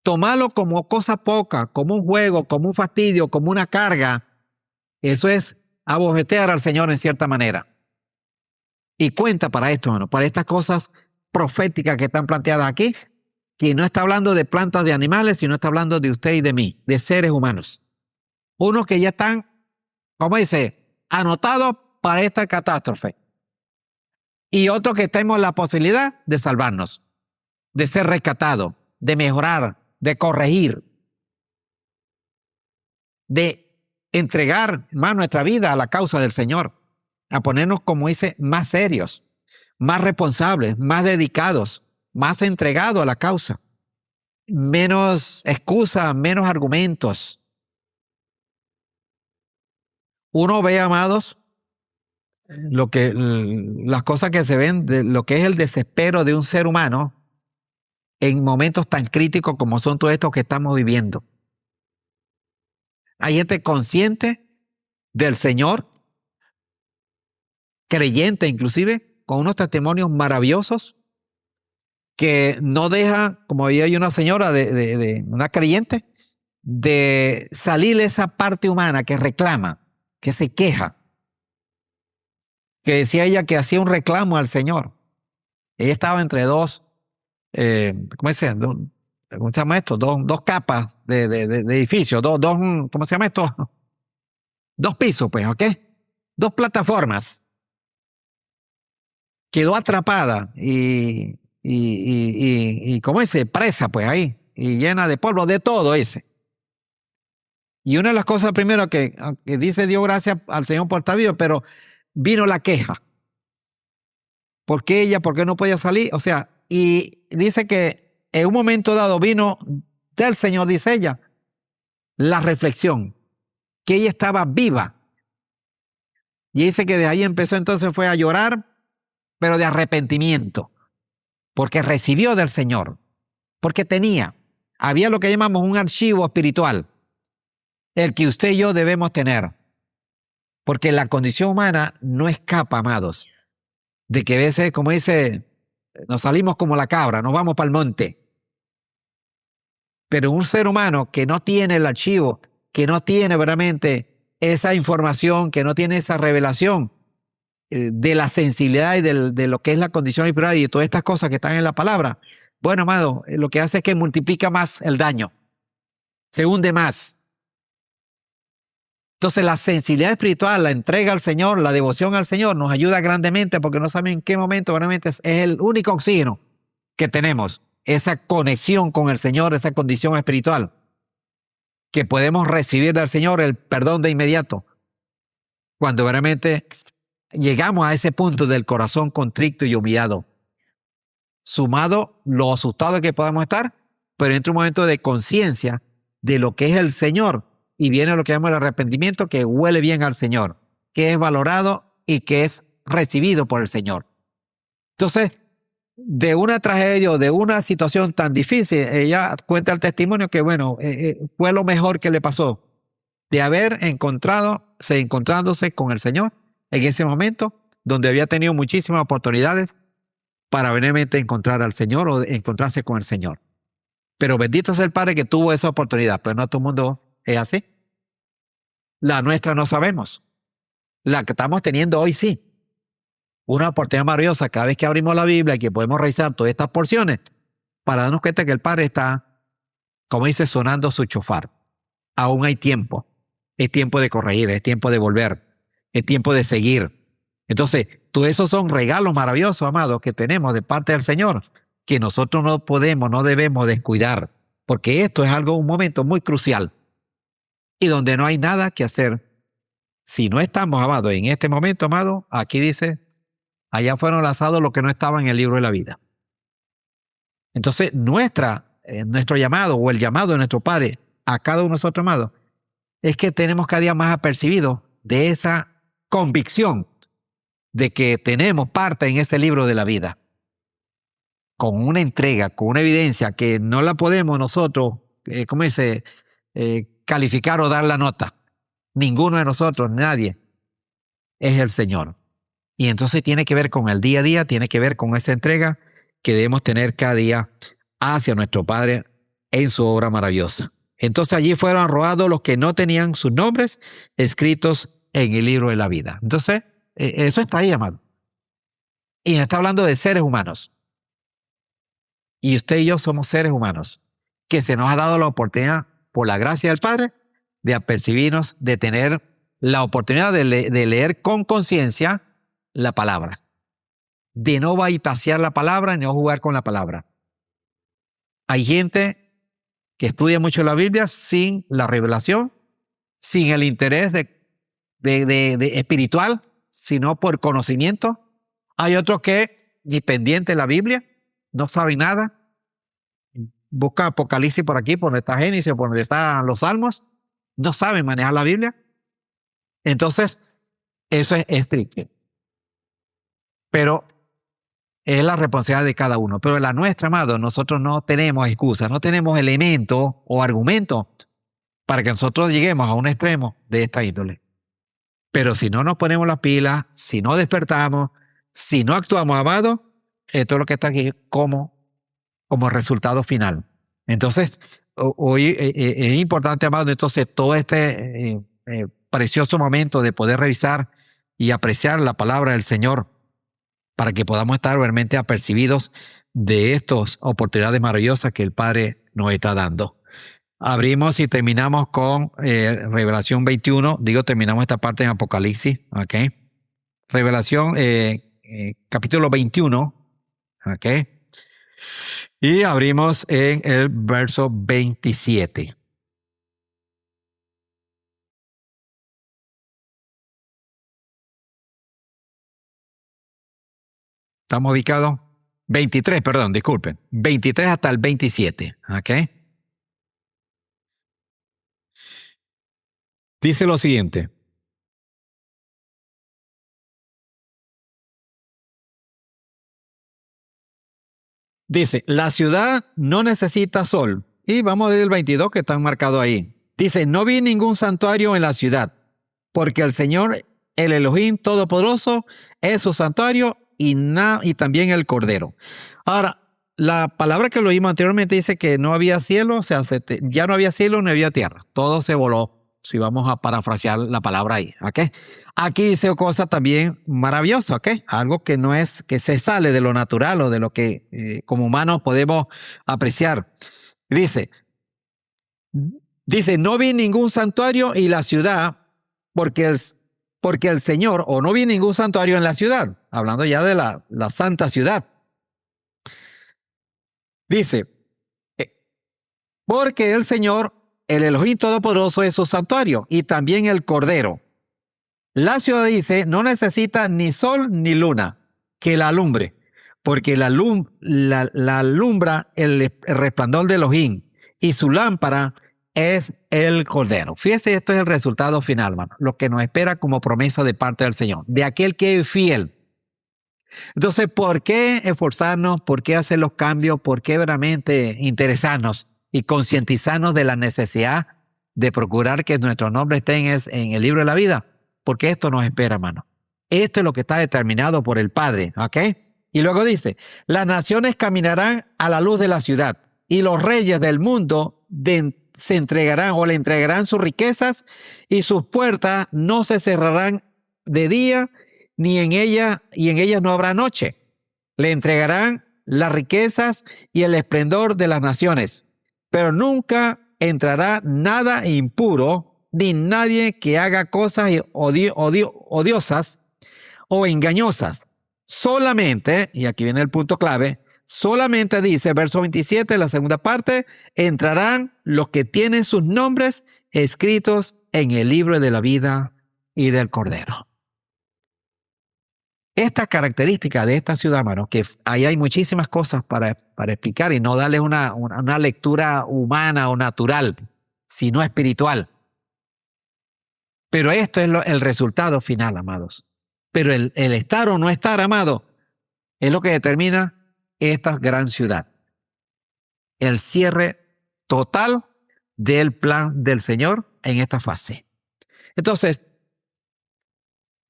Tomarlo como cosa poca, como un juego, como un fastidio, como una carga, eso es abofetear al Señor en cierta manera. Y cuenta para esto, hermano, para estas cosas proféticas que están planteadas aquí, que no está hablando de plantas, de animales, sino está hablando de usted y de mí, de seres humanos. Unos que ya están, como dice, anotados para esta catástrofe. Y otros que tenemos la posibilidad de salvarnos, de ser rescatados, de mejorar, de corregir, de entregar más nuestra vida a la causa del Señor, a ponernos, como dice, más serios, más responsables, más dedicados, más entregado a la causa, menos excusas, menos argumentos. Uno ve, amados, las cosas que se ven, de lo que es el desespero de un ser humano en momentos tan críticos como son todos estos que estamos viviendo. Hay gente consciente del Señor, creyente inclusive, con unos testimonios maravillosos, que no deja, como hay una señora de una creyente, de salir esa parte humana que reclama, que se queja, que decía ella que hacía un reclamo al Señor. Ella estaba entre dos, ¿cómo se llama esto? Dos capas de edificio, ¿cómo se llama esto? Dos pisos, pues, ¿ok? Dos plataformas. Quedó atrapada y ¿cómo dice? Presa, pues ahí, y llena de polvo, de todo ese. Y una de las cosas primero que dice, dio gracias al Señor por estar vivo, pero vino la queja. ¿Por qué ella? ¿Por qué no podía salir? O sea, y dice que en un momento dado vino del Señor, dice ella, la reflexión, que ella estaba viva. Y dice que de ahí empezó entonces fue a llorar, pero de arrepentimiento. Porque recibió del Señor, porque había lo que llamamos un archivo espiritual, el que usted y yo debemos tener. Porque la condición humana no escapa, amados, de que a veces, como dice, nos salimos como la cabra, nos vamos para el monte. Pero un ser humano que no tiene el archivo, que no tiene verdaderamente esa información, que no tiene esa revelación de la sensibilidad y de lo que es la condición espiritual y de todas estas cosas que están en la palabra, bueno, amado, lo que hace es que multiplica más el daño, se hunde más. Entonces la sensibilidad espiritual, la entrega al Señor, la devoción al Señor nos ayuda grandemente porque no saben en qué momento realmente es el único oxígeno que tenemos, esa conexión con el Señor, esa condición espiritual, que podemos recibir del Señor el perdón de inmediato. Cuando realmente llegamos a ese punto del corazón contrito y humillado, sumado lo asustado que podamos estar, pero entra un momento de conciencia de lo que es el Señor y viene lo que llamamos el arrepentimiento, que huele bien al Señor, que es valorado y que es recibido por el Señor. Entonces, de una tragedia o de una situación tan difícil, ella cuenta el testimonio que, bueno, fue lo mejor que le pasó de haber encontrándose con el Señor en ese momento, donde había tenido muchísimas oportunidades para verdaderamente encontrar al Señor o encontrarse con el Señor. Pero bendito sea el Padre que tuvo esa oportunidad, pero no todo el mundo es así. La nuestra no sabemos. La que estamos teniendo hoy sí. Una oportunidad maravillosa cada vez que abrimos la Biblia y que podemos revisar todas estas porciones para darnos cuenta que el Padre está, como dice, sonando su chofar. Aún hay tiempo. Es tiempo de corregir, es tiempo de volver, es tiempo de seguir. Entonces, todos esos son regalos maravillosos, amados, que tenemos de parte del Señor, que nosotros no podemos, no debemos descuidar, porque esto es un momento muy crucial y donde no hay nada que hacer. Si no estamos, amados, en este momento, amados, aquí dice, allá fueron lanzados los que no estaban en el libro de la vida. Entonces, nuestro llamado o el llamado de nuestro Padre a cada uno de nosotros, amados, es que tenemos cada día más apercibido de esa convicción de que tenemos parte en ese libro de la vida. Con una entrega, con una evidencia que no la podemos nosotros, calificar o dar la nota. Ninguno de nosotros, nadie, es el Señor. Y entonces tiene que ver con el día a día, tiene que ver con esa entrega que debemos tener cada día hacia nuestro Padre en su obra maravillosa. Entonces allí fueron arrojados los que no tenían sus nombres escritos en el libro de la vida. Entonces, eso está ahí, amado. Y está hablando de seres humanos. Y usted y yo somos seres humanos, que se nos ha dado la oportunidad, por la gracia del Padre, de apercibirnos, de tener la oportunidad de leer con conciencia la palabra. De no bypassear la palabra ni no jugar con la palabra. Hay gente que estudia mucho la Biblia sin la revelación, sin el interés de espiritual, sino por conocimiento. Hay otros que, ni pendiente de la Biblia, no saben nada. Busca Apocalipsis por aquí, por donde está Génesis, por donde están los Salmos. No saben manejar la Biblia. Entonces, eso es estricto. Pero es la responsabilidad de cada uno. Pero la nuestra, amado, nosotros no tenemos excusas, no tenemos elementos o argumentos para que nosotros lleguemos a un extremo de esta índole. Pero si no nos ponemos las pilas, si no despertamos, si no actuamos, amado, esto es lo que está aquí como resultado final. Entonces, hoy es importante, amado, entonces todo este precioso momento de poder revisar y apreciar la palabra del Señor para que podamos estar realmente apercibidos de estas oportunidades maravillosas que el Padre nos está dando. Abrimos y terminamos con Revelación 21. Terminamos esta parte en Apocalipsis. ¿Ok? Revelación capítulo 21. ¿Ok? Y abrimos en el verso 27. ¿Estamos ubicados? 23, perdón, disculpen. 23 hasta el 27. ¿Ok? Dice lo siguiente. Dice, la ciudad no necesita sol. Y vamos a ver el 22 que está marcado ahí. Dice, no vi ningún santuario en la ciudad, porque el Señor, el Elohim Todopoderoso, es su santuario y también el Cordero. Ahora, la palabra que lo oímos anteriormente dice que no había cielo, o sea, ya no había cielo, no había tierra. Todo se voló, si vamos a parafrasear la palabra ahí. ¿Ok? Aquí dice cosa también maravillosa, ¿ok? Algo que no es, que se sale de lo natural o de lo que como humanos podemos apreciar. Dice, no vi ningún santuario y la ciudad, porque el Señor, o no vi ningún santuario en la ciudad, hablando ya de la santa ciudad. Dice, porque el Señor, el Elohim Todopoderoso, es su santuario y también el Cordero. La ciudad, dice, no necesita ni sol ni luna que la alumbre, porque la alumbra el resplandor de Elohim y su lámpara es el Cordero. Fíjese, esto es el resultado final, hermano, lo que nos espera como promesa de parte del Señor, de aquel que es fiel. Entonces, ¿por qué esforzarnos? ¿Por qué hacer los cambios? ¿Por qué verdaderamente interesarnos y concientizarnos de la necesidad de procurar que nuestro nombre esté en el libro de la vida? Porque esto nos espera, hermano. Esto es lo que está determinado por el Padre, ¿ok? Y luego dice, las naciones caminarán a la luz de la ciudad y los reyes del mundo se entregarán o le entregarán sus riquezas y sus puertas no se cerrarán de día ni en ellas no habrá noche. Le entregarán las riquezas y el esplendor de las naciones, pero nunca entrará nada impuro, ni nadie que haga cosas odiosas o engañosas. Solamente, y aquí viene el punto clave, solamente dice, verso 27, la segunda parte, entrarán los que tienen sus nombres escritos en el libro de la vida y del Cordero. Esta característica de esta ciudad, hermano, que ahí hay muchísimas cosas para explicar y no darles una lectura humana o natural, sino espiritual. Pero esto es el resultado final, amados. Pero el estar o no estar, amado, es lo que determina esta gran ciudad. El cierre total del plan del Señor en esta fase. Entonces,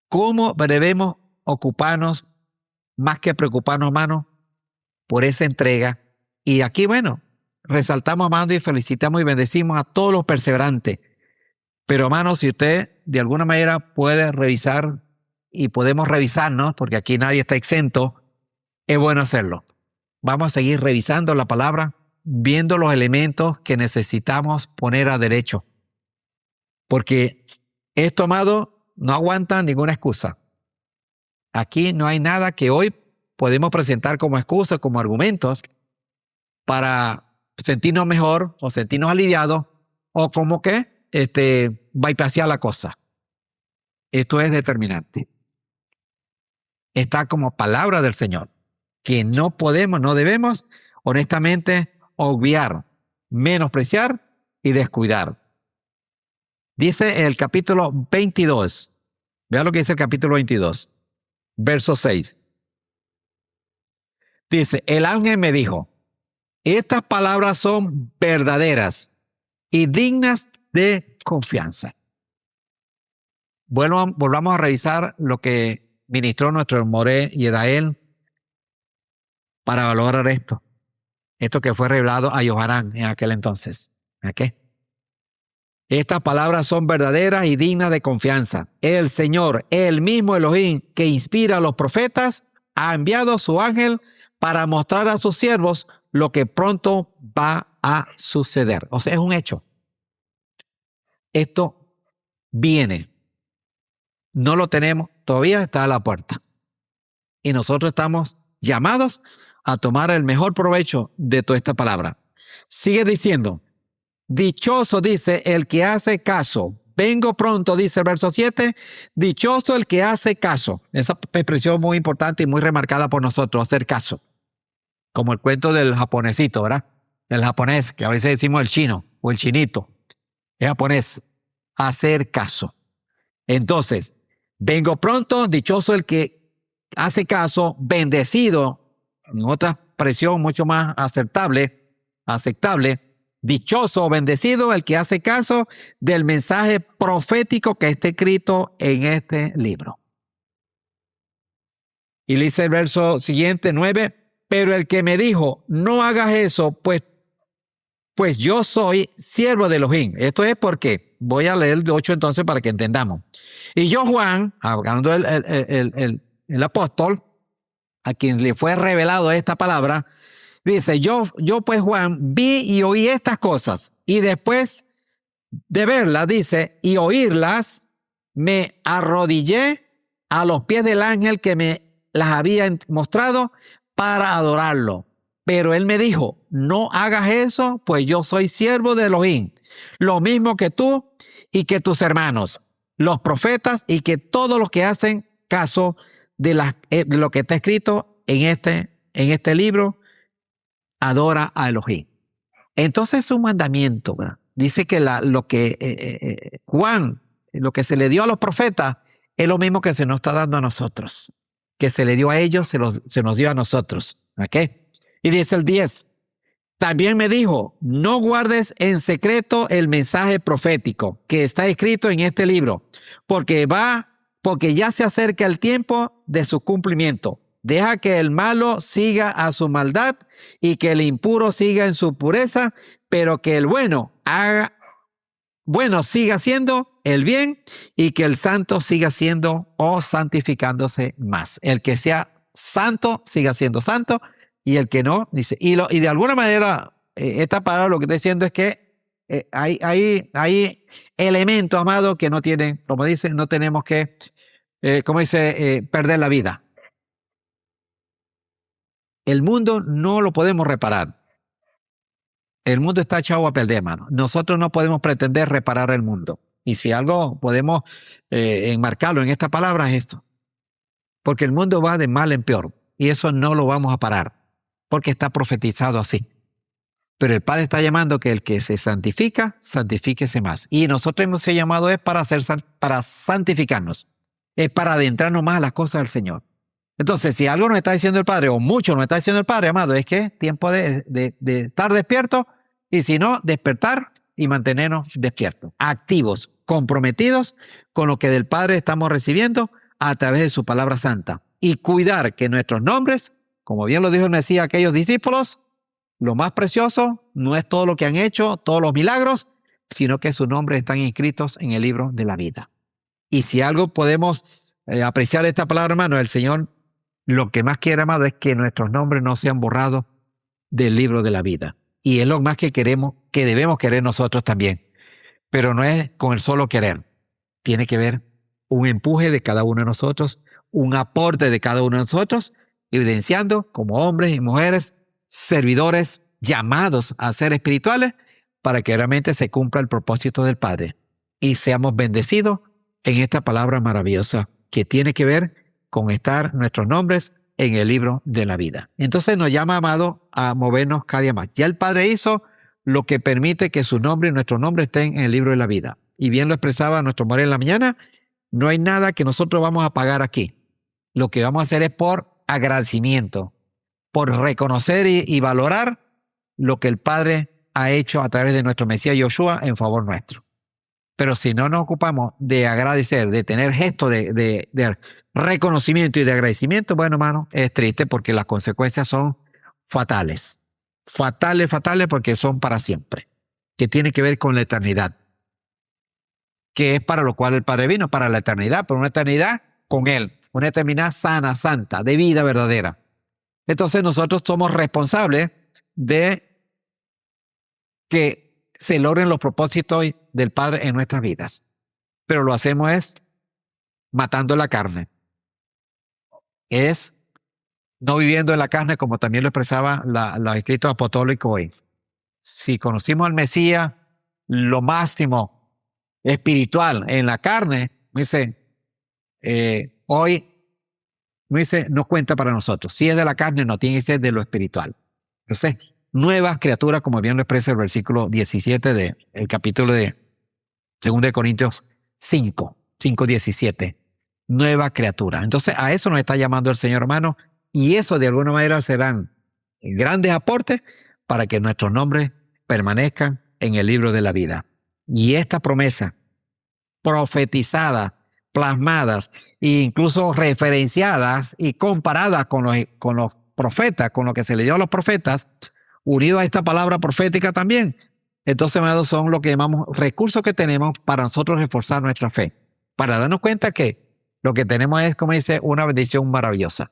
¿cómo debemos ocuparnos, más que preocuparnos, hermano, por esa entrega? Y aquí, bueno, resaltamos, amando, y felicitamos y bendecimos a todos los perseverantes. Pero, hermano, si usted de alguna manera puede revisar, y podemos revisarnos, porque aquí nadie está exento, es bueno hacerlo. Vamos a seguir revisando la palabra, viendo los elementos que necesitamos poner a derecho. Porque esto, amado, no aguanta ninguna excusa. Aquí no hay nada que hoy podemos presentar como excusa, como argumentos para sentirnos mejor o sentirnos aliviados o como que bypassear la cosa. Esto es determinante. Está como palabra del Señor, que no podemos, no debemos, honestamente, obviar, menospreciar y descuidar. Dice el capítulo 22, vea lo que dice el capítulo 22. Verso 6. Dice, el ángel me dijo, estas palabras son verdaderas y dignas de confianza. Volvamos a revisar lo que ministró nuestro Moré Yedael para valorar esto. Esto que fue revelado a Yohanan en aquel entonces. ¿Ok? Estas palabras son verdaderas y dignas de confianza. El Señor, el mismo Elohim que inspira a los profetas, ha enviado a su ángel para mostrar a sus siervos lo que pronto va a suceder. O sea, es un hecho. Esto viene. No lo tenemos, todavía está a la puerta. Y nosotros estamos llamados a tomar el mejor provecho de toda esta palabra. Sigue diciendo, dichoso, dice, el que hace caso. Vengo pronto, dice el verso 7. Dichoso el que hace caso. Esa expresión muy importante y muy remarcada por nosotros, hacer caso. Como el cuento del japonesito, ¿verdad? El japonés, que a veces decimos el chino o el chinito. Es japonés. Hacer caso. Entonces, vengo pronto, dichoso el que hace caso, bendecido, en otra expresión mucho más aceptable, Dichoso o bendecido el que hace caso del mensaje profético que está escrito en este libro. Y dice el verso siguiente, 9, pero el que me dijo, no hagas eso, pues yo soy siervo de Elohim. Esto es porque, voy a leer el 8 entonces para que entendamos. Y yo, Juan, hablando el apóstol, a quien le fue revelado esta palabra, dice, yo pues Juan, vi y oí estas cosas, y después de verlas, dice, y oírlas, me arrodillé a los pies del ángel que me las había mostrado para adorarlo. Pero él me dijo, no hagas eso, pues yo soy siervo de Elohim, lo mismo que tú y que tus hermanos, los profetas, y que todos los que hacen caso de lo que está escrito en este libro, adora a Elohim. Entonces es un mandamiento, ¿verdad? Dice que Juan, lo que se le dio a los profetas, es lo mismo que se nos está dando a nosotros. Que se le dio a ellos, se nos dio a nosotros. ¿Ok? Y dice el 10, también me dijo, no guardes en secreto el mensaje profético que está escrito en este libro, porque ya se acerca el tiempo de su cumplimiento. Deja que el malo siga a su maldad y que el impuro siga en su pureza, pero que el bueno siga haciendo el bien y que el santo siga siendo o santificándose más. El que sea santo siga siendo santo y el que no, dice. Y de alguna manera, esta palabra lo que está diciendo es que hay elementos, amados, que no tienen, como dice, no tenemos que, perder la vida. El mundo no lo podemos reparar. El mundo está echado a perder, hermano. Nosotros no podemos pretender reparar el mundo. Y si algo podemos enmarcarlo en esta palabra es esto. Porque el mundo va de mal en peor. Y eso no lo vamos a parar. Porque está profetizado así. Pero el Padre está llamando que el que se santifica, santifíquese más. Y nosotros hemos sido llamados para santificarnos. Es para adentrarnos más a las cosas del Señor. Entonces, si algo nos está diciendo el Padre, o mucho nos está diciendo el Padre, amado, es que es tiempo de estar despiertos, y si no, despertar y mantenernos despiertos, activos, comprometidos con lo que del Padre estamos recibiendo a través de su palabra santa. Y cuidar que nuestros nombres, como bien lo dijo el Mesías a aquellos discípulos, lo más precioso no es todo lo que han hecho, todos los milagros, sino que sus nombres están inscritos en el libro de la vida. Y si algo podemos apreciar esta palabra, hermano, el Señor lo que más quiere, amado, es que nuestros nombres no sean borrados del libro de la vida. Y es lo más que queremos, que debemos querer nosotros también. Pero no es con el solo querer. Tiene que haber un empuje de cada uno de nosotros, un aporte de cada uno de nosotros, evidenciando como hombres y mujeres, servidores llamados a ser espirituales, para que realmente se cumpla el propósito del Padre. Y seamos bendecidos en esta palabra maravillosa que tiene que ver con estar nuestros nombres en el libro de la vida. Entonces nos llama, amado, a movernos cada día más. Ya el Padre hizo lo que permite que su nombre y nuestro nombre estén en el libro de la vida. Y bien lo expresaba nuestro Moreno en la mañana, no hay nada que nosotros vamos a pagar aquí. Lo que vamos a hacer es por agradecimiento, por reconocer y valorar lo que el Padre ha hecho a través de nuestro Mesías Yoshua en favor nuestro. Pero si no nos ocupamos de agradecer, de tener gestos de reconocimiento y de agradecimiento, bueno, hermano, es triste porque las consecuencias son fatales. Fatales porque son para siempre. Que tiene que ver con la eternidad. Que es para lo cual el Padre vino, para la eternidad, por una eternidad con Él. Una eternidad sana, santa, de vida verdadera. Entonces nosotros somos responsables de que se logren los propósitos del Padre en nuestras vidas. Pero lo hacemos es matando la carne. Es no viviendo en la carne, como también lo expresaba los escritos apostólicos hoy. Si conocimos al Mesías, lo máximo espiritual en la carne, hoy no cuenta para nosotros. Si es de la carne, no tiene que ser de lo espiritual. Entonces, nuevas criaturas, como bien lo expresa el versículo 17 del capítulo de 2 de Corintios 5:17. Nueva criatura. Entonces, a eso nos está llamando el Señor, hermano, y eso de alguna manera serán grandes aportes para que nuestros nombres permanezcan en el libro de la vida. Y esta promesa profetizada, plasmadas e incluso referenciadas y comparadas con los profetas, con lo que se le dio a los profetas, unido a esta palabra profética también. Entonces, amados, son lo que llamamos recursos que tenemos para nosotros reforzar nuestra fe, para darnos cuenta que lo que tenemos es, como dice, una bendición maravillosa.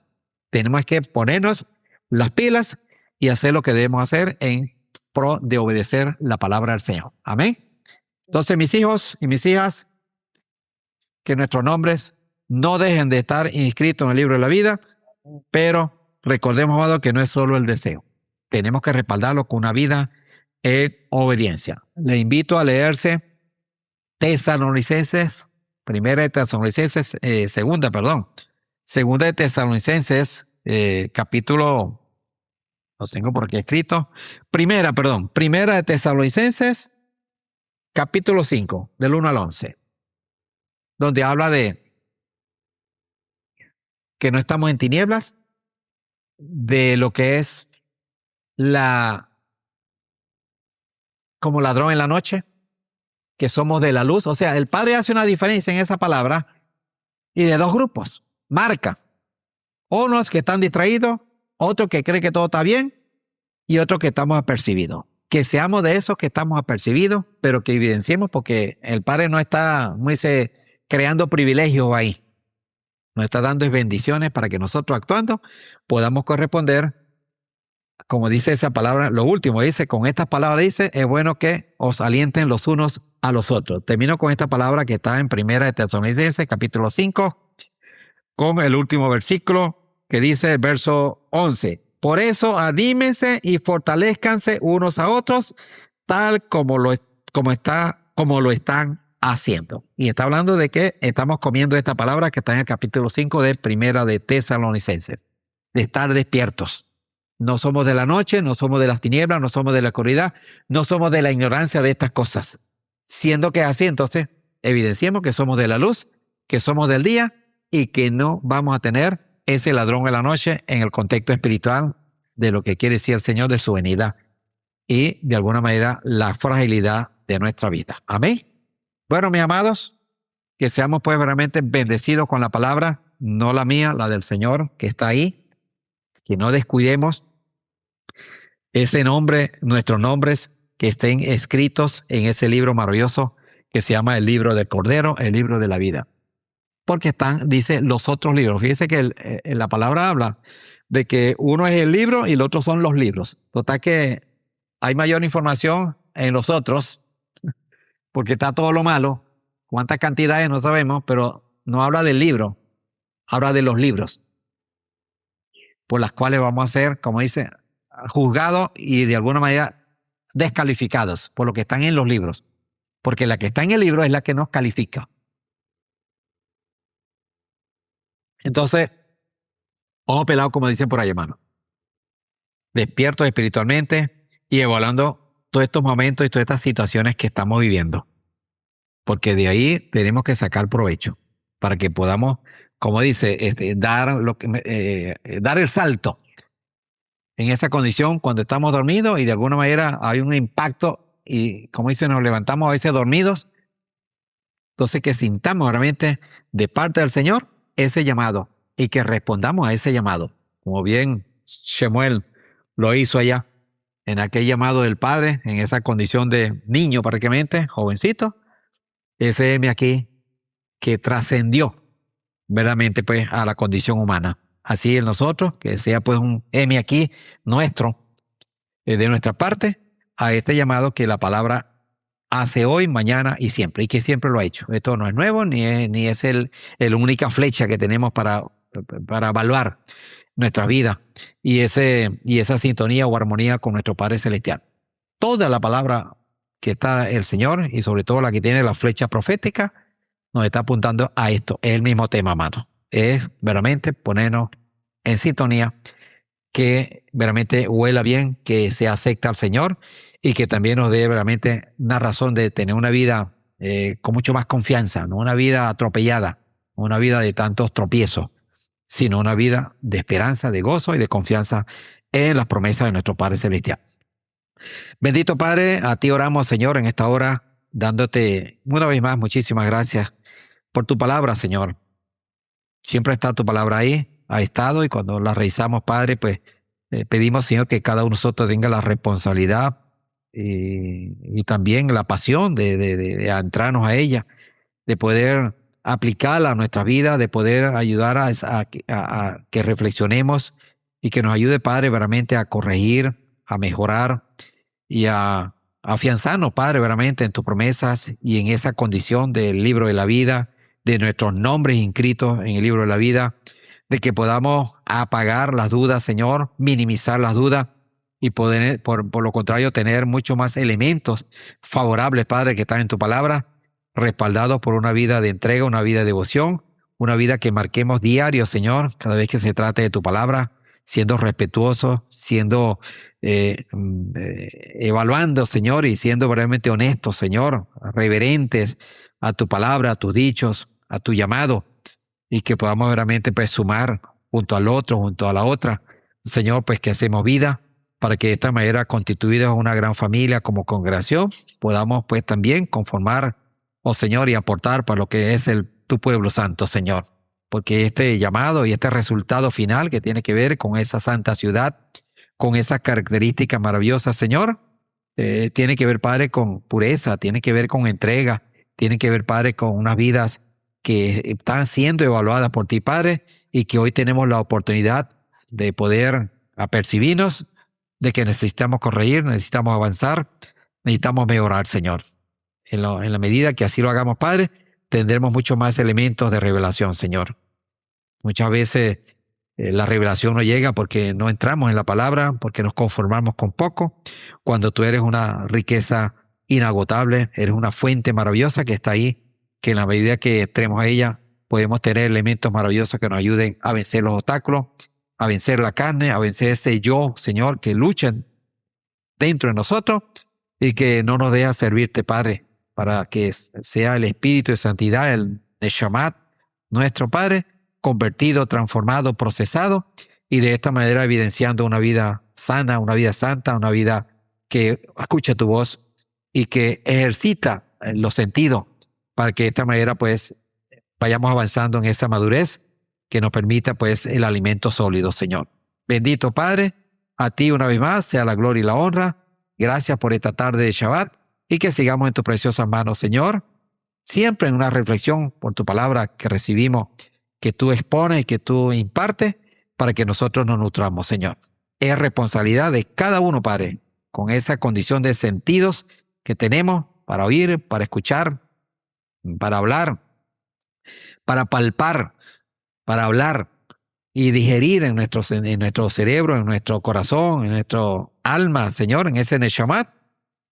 Tenemos que ponernos las pilas y hacer lo que debemos hacer en pro de obedecer la palabra del Señor. Amén. Entonces, mis hijos y mis hijas, que nuestros nombres no dejen de estar inscritos en el libro de la vida, pero recordemos, amado, que no es solo el deseo. Tenemos que respaldarlo con una vida en obediencia. Le invito a leerse Segunda de Tesalonicenses, capítulo, lo tengo por aquí escrito, Primera de Tesalonicenses, capítulo 5, del 1 al 11, donde habla de que no estamos en tinieblas, de lo que es como ladrón en la noche, que somos de la luz. O sea, el Padre hace una diferencia en esa palabra y de dos grupos. Marca unos que están distraídos, otros que creen que todo está bien y otros que estamos apercibidos. Que seamos de esos que estamos apercibidos, pero que evidenciemos, porque el Padre no está, como dice, creando privilegios ahí. Nos está dando bendiciones para que nosotros, actuando, podamos corresponder. Como dice esa palabra, lo último dice, con estas palabras dice, es bueno que os alienten los unos a los otros. Termino con esta palabra que está en Primera de Tesalonicenses, capítulo 5, con el último versículo que dice, verso 11. Por eso, anímense y fortalezcanse unos a otros, tal como lo están haciendo. Y está hablando de que estamos comiendo esta palabra que está en el capítulo 5 de Primera de Tesalonicenses, de estar despiertos. No somos de la noche, no somos de las tinieblas, no somos de la oscuridad, no somos de la ignorancia de estas cosas. Siendo que así, entonces, evidenciemos que somos de la luz, que somos del día y que no vamos a tener ese ladrón de la noche en el contexto espiritual de lo que quiere decir el Señor de su venida y, de alguna manera, la fragilidad de nuestra vida. Amén. Bueno, mis amados, que seamos pues realmente bendecidos con la palabra, no la mía, la del Señor que está ahí, que no descuidemos ese nombre, nuestros nombres que estén escritos en ese libro maravilloso que se llama el libro del Cordero, el libro de la vida. Porque están, dice, los otros libros. Fíjese que la palabra habla de que uno es el libro y el otro son los libros. Total que hay mayor información en los otros, porque está todo lo malo. Cuántas cantidades no sabemos, pero no habla del libro, habla de los libros, por las cuales vamos a ser, como dice, juzgados y de alguna manera descalificados por lo que están en los libros. Porque la que está en el libro es la que nos califica. Entonces, ojo pelado, como dicen por ahí, hermano. Despiertos espiritualmente y evaluando todos estos momentos y todas estas situaciones que estamos viviendo. Porque de ahí tenemos que sacar provecho para que podamos, como dice, dar el salto en esa condición cuando estamos dormidos y de alguna manera hay un impacto y, como dice, nos levantamos a veces dormidos. Entonces, que sintamos realmente de parte del Señor ese llamado y que respondamos a ese llamado, como bien Shemuel lo hizo allá, en aquel llamado del Padre, en esa condición de niño prácticamente, jovencito, ese M aquí que trascendió verdaderamente pues a la condición humana. Así en nosotros, que sea pues un M aquí nuestro, de nuestra parte, a este llamado que la palabra hace hoy, mañana y siempre, y que siempre lo ha hecho. Esto no es nuevo, ni es la única flecha que tenemos para evaluar nuestra vida y esa sintonía o armonía con nuestro Padre Celestial. Toda la palabra que está el Señor y sobre todo la que tiene la flecha profética nos está apuntando a esto. Es el mismo tema, hermano. Es verdaderamente ponernos en sintonía, que verdaderamente huela bien, que se acepta al Señor y que también nos dé verdaderamente una razón de tener una vida con mucho más confianza, no una vida atropellada, una vida de tantos tropiezos, sino una vida de esperanza, de gozo y de confianza en las promesas de nuestro Padre Celestial. Bendito Padre, a ti oramos, Señor, en esta hora, dándote una vez más muchísimas gracias por tu palabra, Señor. Siempre está tu palabra ahí, ha estado, y cuando la revisamos, Padre, pues pedimos, Señor, que cada uno de nosotros tenga la responsabilidad y también la pasión de adentrarnos a ella, de poder aplicarla a nuestra vida, de poder ayudar a que reflexionemos y que nos ayude, Padre, verdaderamente a corregir, a mejorar y a afianzarnos, Padre, verdaderamente en tus promesas y en esa condición del libro de la vida, de nuestros nombres inscritos en el libro de la vida, de que podamos apagar las dudas, Señor, minimizar las dudas y poder, por lo contrario, tener mucho más elementos favorables, Padre, que están en tu palabra, respaldados por una vida de entrega, una vida de devoción, una vida que marquemos diario, Señor, cada vez que se trate de tu palabra, siendo respetuosos, siendo evaluando, Señor, y siendo verdaderamente honestos, Señor, reverentes a tu palabra, a tus dichos, a tu llamado, y que podamos verdaderamente pues sumar junto al otro, junto a la otra, Señor, pues que hacemos vida, para que de esta manera, constituidos una gran familia como congregación, podamos pues también conformar, oh Señor, y aportar para lo que es tu pueblo santo, Señor. Porque este llamado y este resultado final que tiene que ver con esa santa ciudad, con esas características maravillosas, Señor, tiene que ver, Padre, con pureza, tiene que ver con entrega, tiene que ver, Padre, con unas vidas que están siendo evaluadas por ti, Padre, y que hoy tenemos la oportunidad de poder apercibirnos de que necesitamos corregir, necesitamos avanzar, necesitamos mejorar, Señor. En la medida que así lo hagamos, Padre, tendremos mucho más elementos de revelación, Señor. Muchas veces la revelación no llega porque no entramos en la palabra, porque nos conformamos con poco, cuando tú eres una riqueza inagotable, eres una fuente maravillosa que está ahí, que en la medida que entremos a ella, podemos tener elementos maravillosos que nos ayuden a vencer los obstáculos, a vencer la carne, a vencer ese yo, Señor, que luchan dentro de nosotros y que no nos deja servirte, Padre, para que sea el Espíritu de Santidad, el Neshamat, nuestro Padre, convertido, transformado, procesado, y de esta manera evidenciando una vida sana, una vida santa, una vida que escucha tu voz y que ejercita los sentidos, para que de esta manera pues vayamos avanzando en esa madurez que nos permita pues el alimento sólido, Señor. Bendito Padre, a ti una vez más sea la gloria y la honra. Gracias por esta tarde de Shabbat y que sigamos en tus preciosas manos, Señor. Siempre en una reflexión por tu palabra que recibimos, que tú expones y que tú impartes para que nosotros nos nutramos, Señor. Es responsabilidad de cada uno, Padre, con esa condición de sentidos que tenemos para oír, para escuchar, para hablar, para palpar, para hablar y digerir en nuestro cerebro, en nuestro corazón, en nuestro alma, Señor, en ese Neshamat,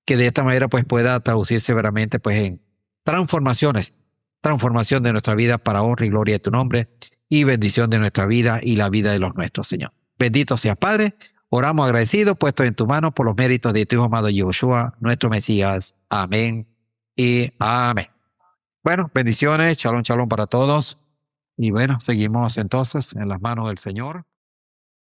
que de esta manera pues pueda traducirse verdaderamente pues en transformación de nuestra vida para honra y gloria de tu nombre y bendición de nuestra vida y la vida de los nuestros, Señor. Bendito seas, Padre. Oramos agradecidos, puestos en tu mano por los méritos de tu Hijo amado Yahushua, nuestro Mesías. Amén y amén. Bueno, bendiciones, shalom, shalom para todos. Y bueno, seguimos entonces en las manos del Señor.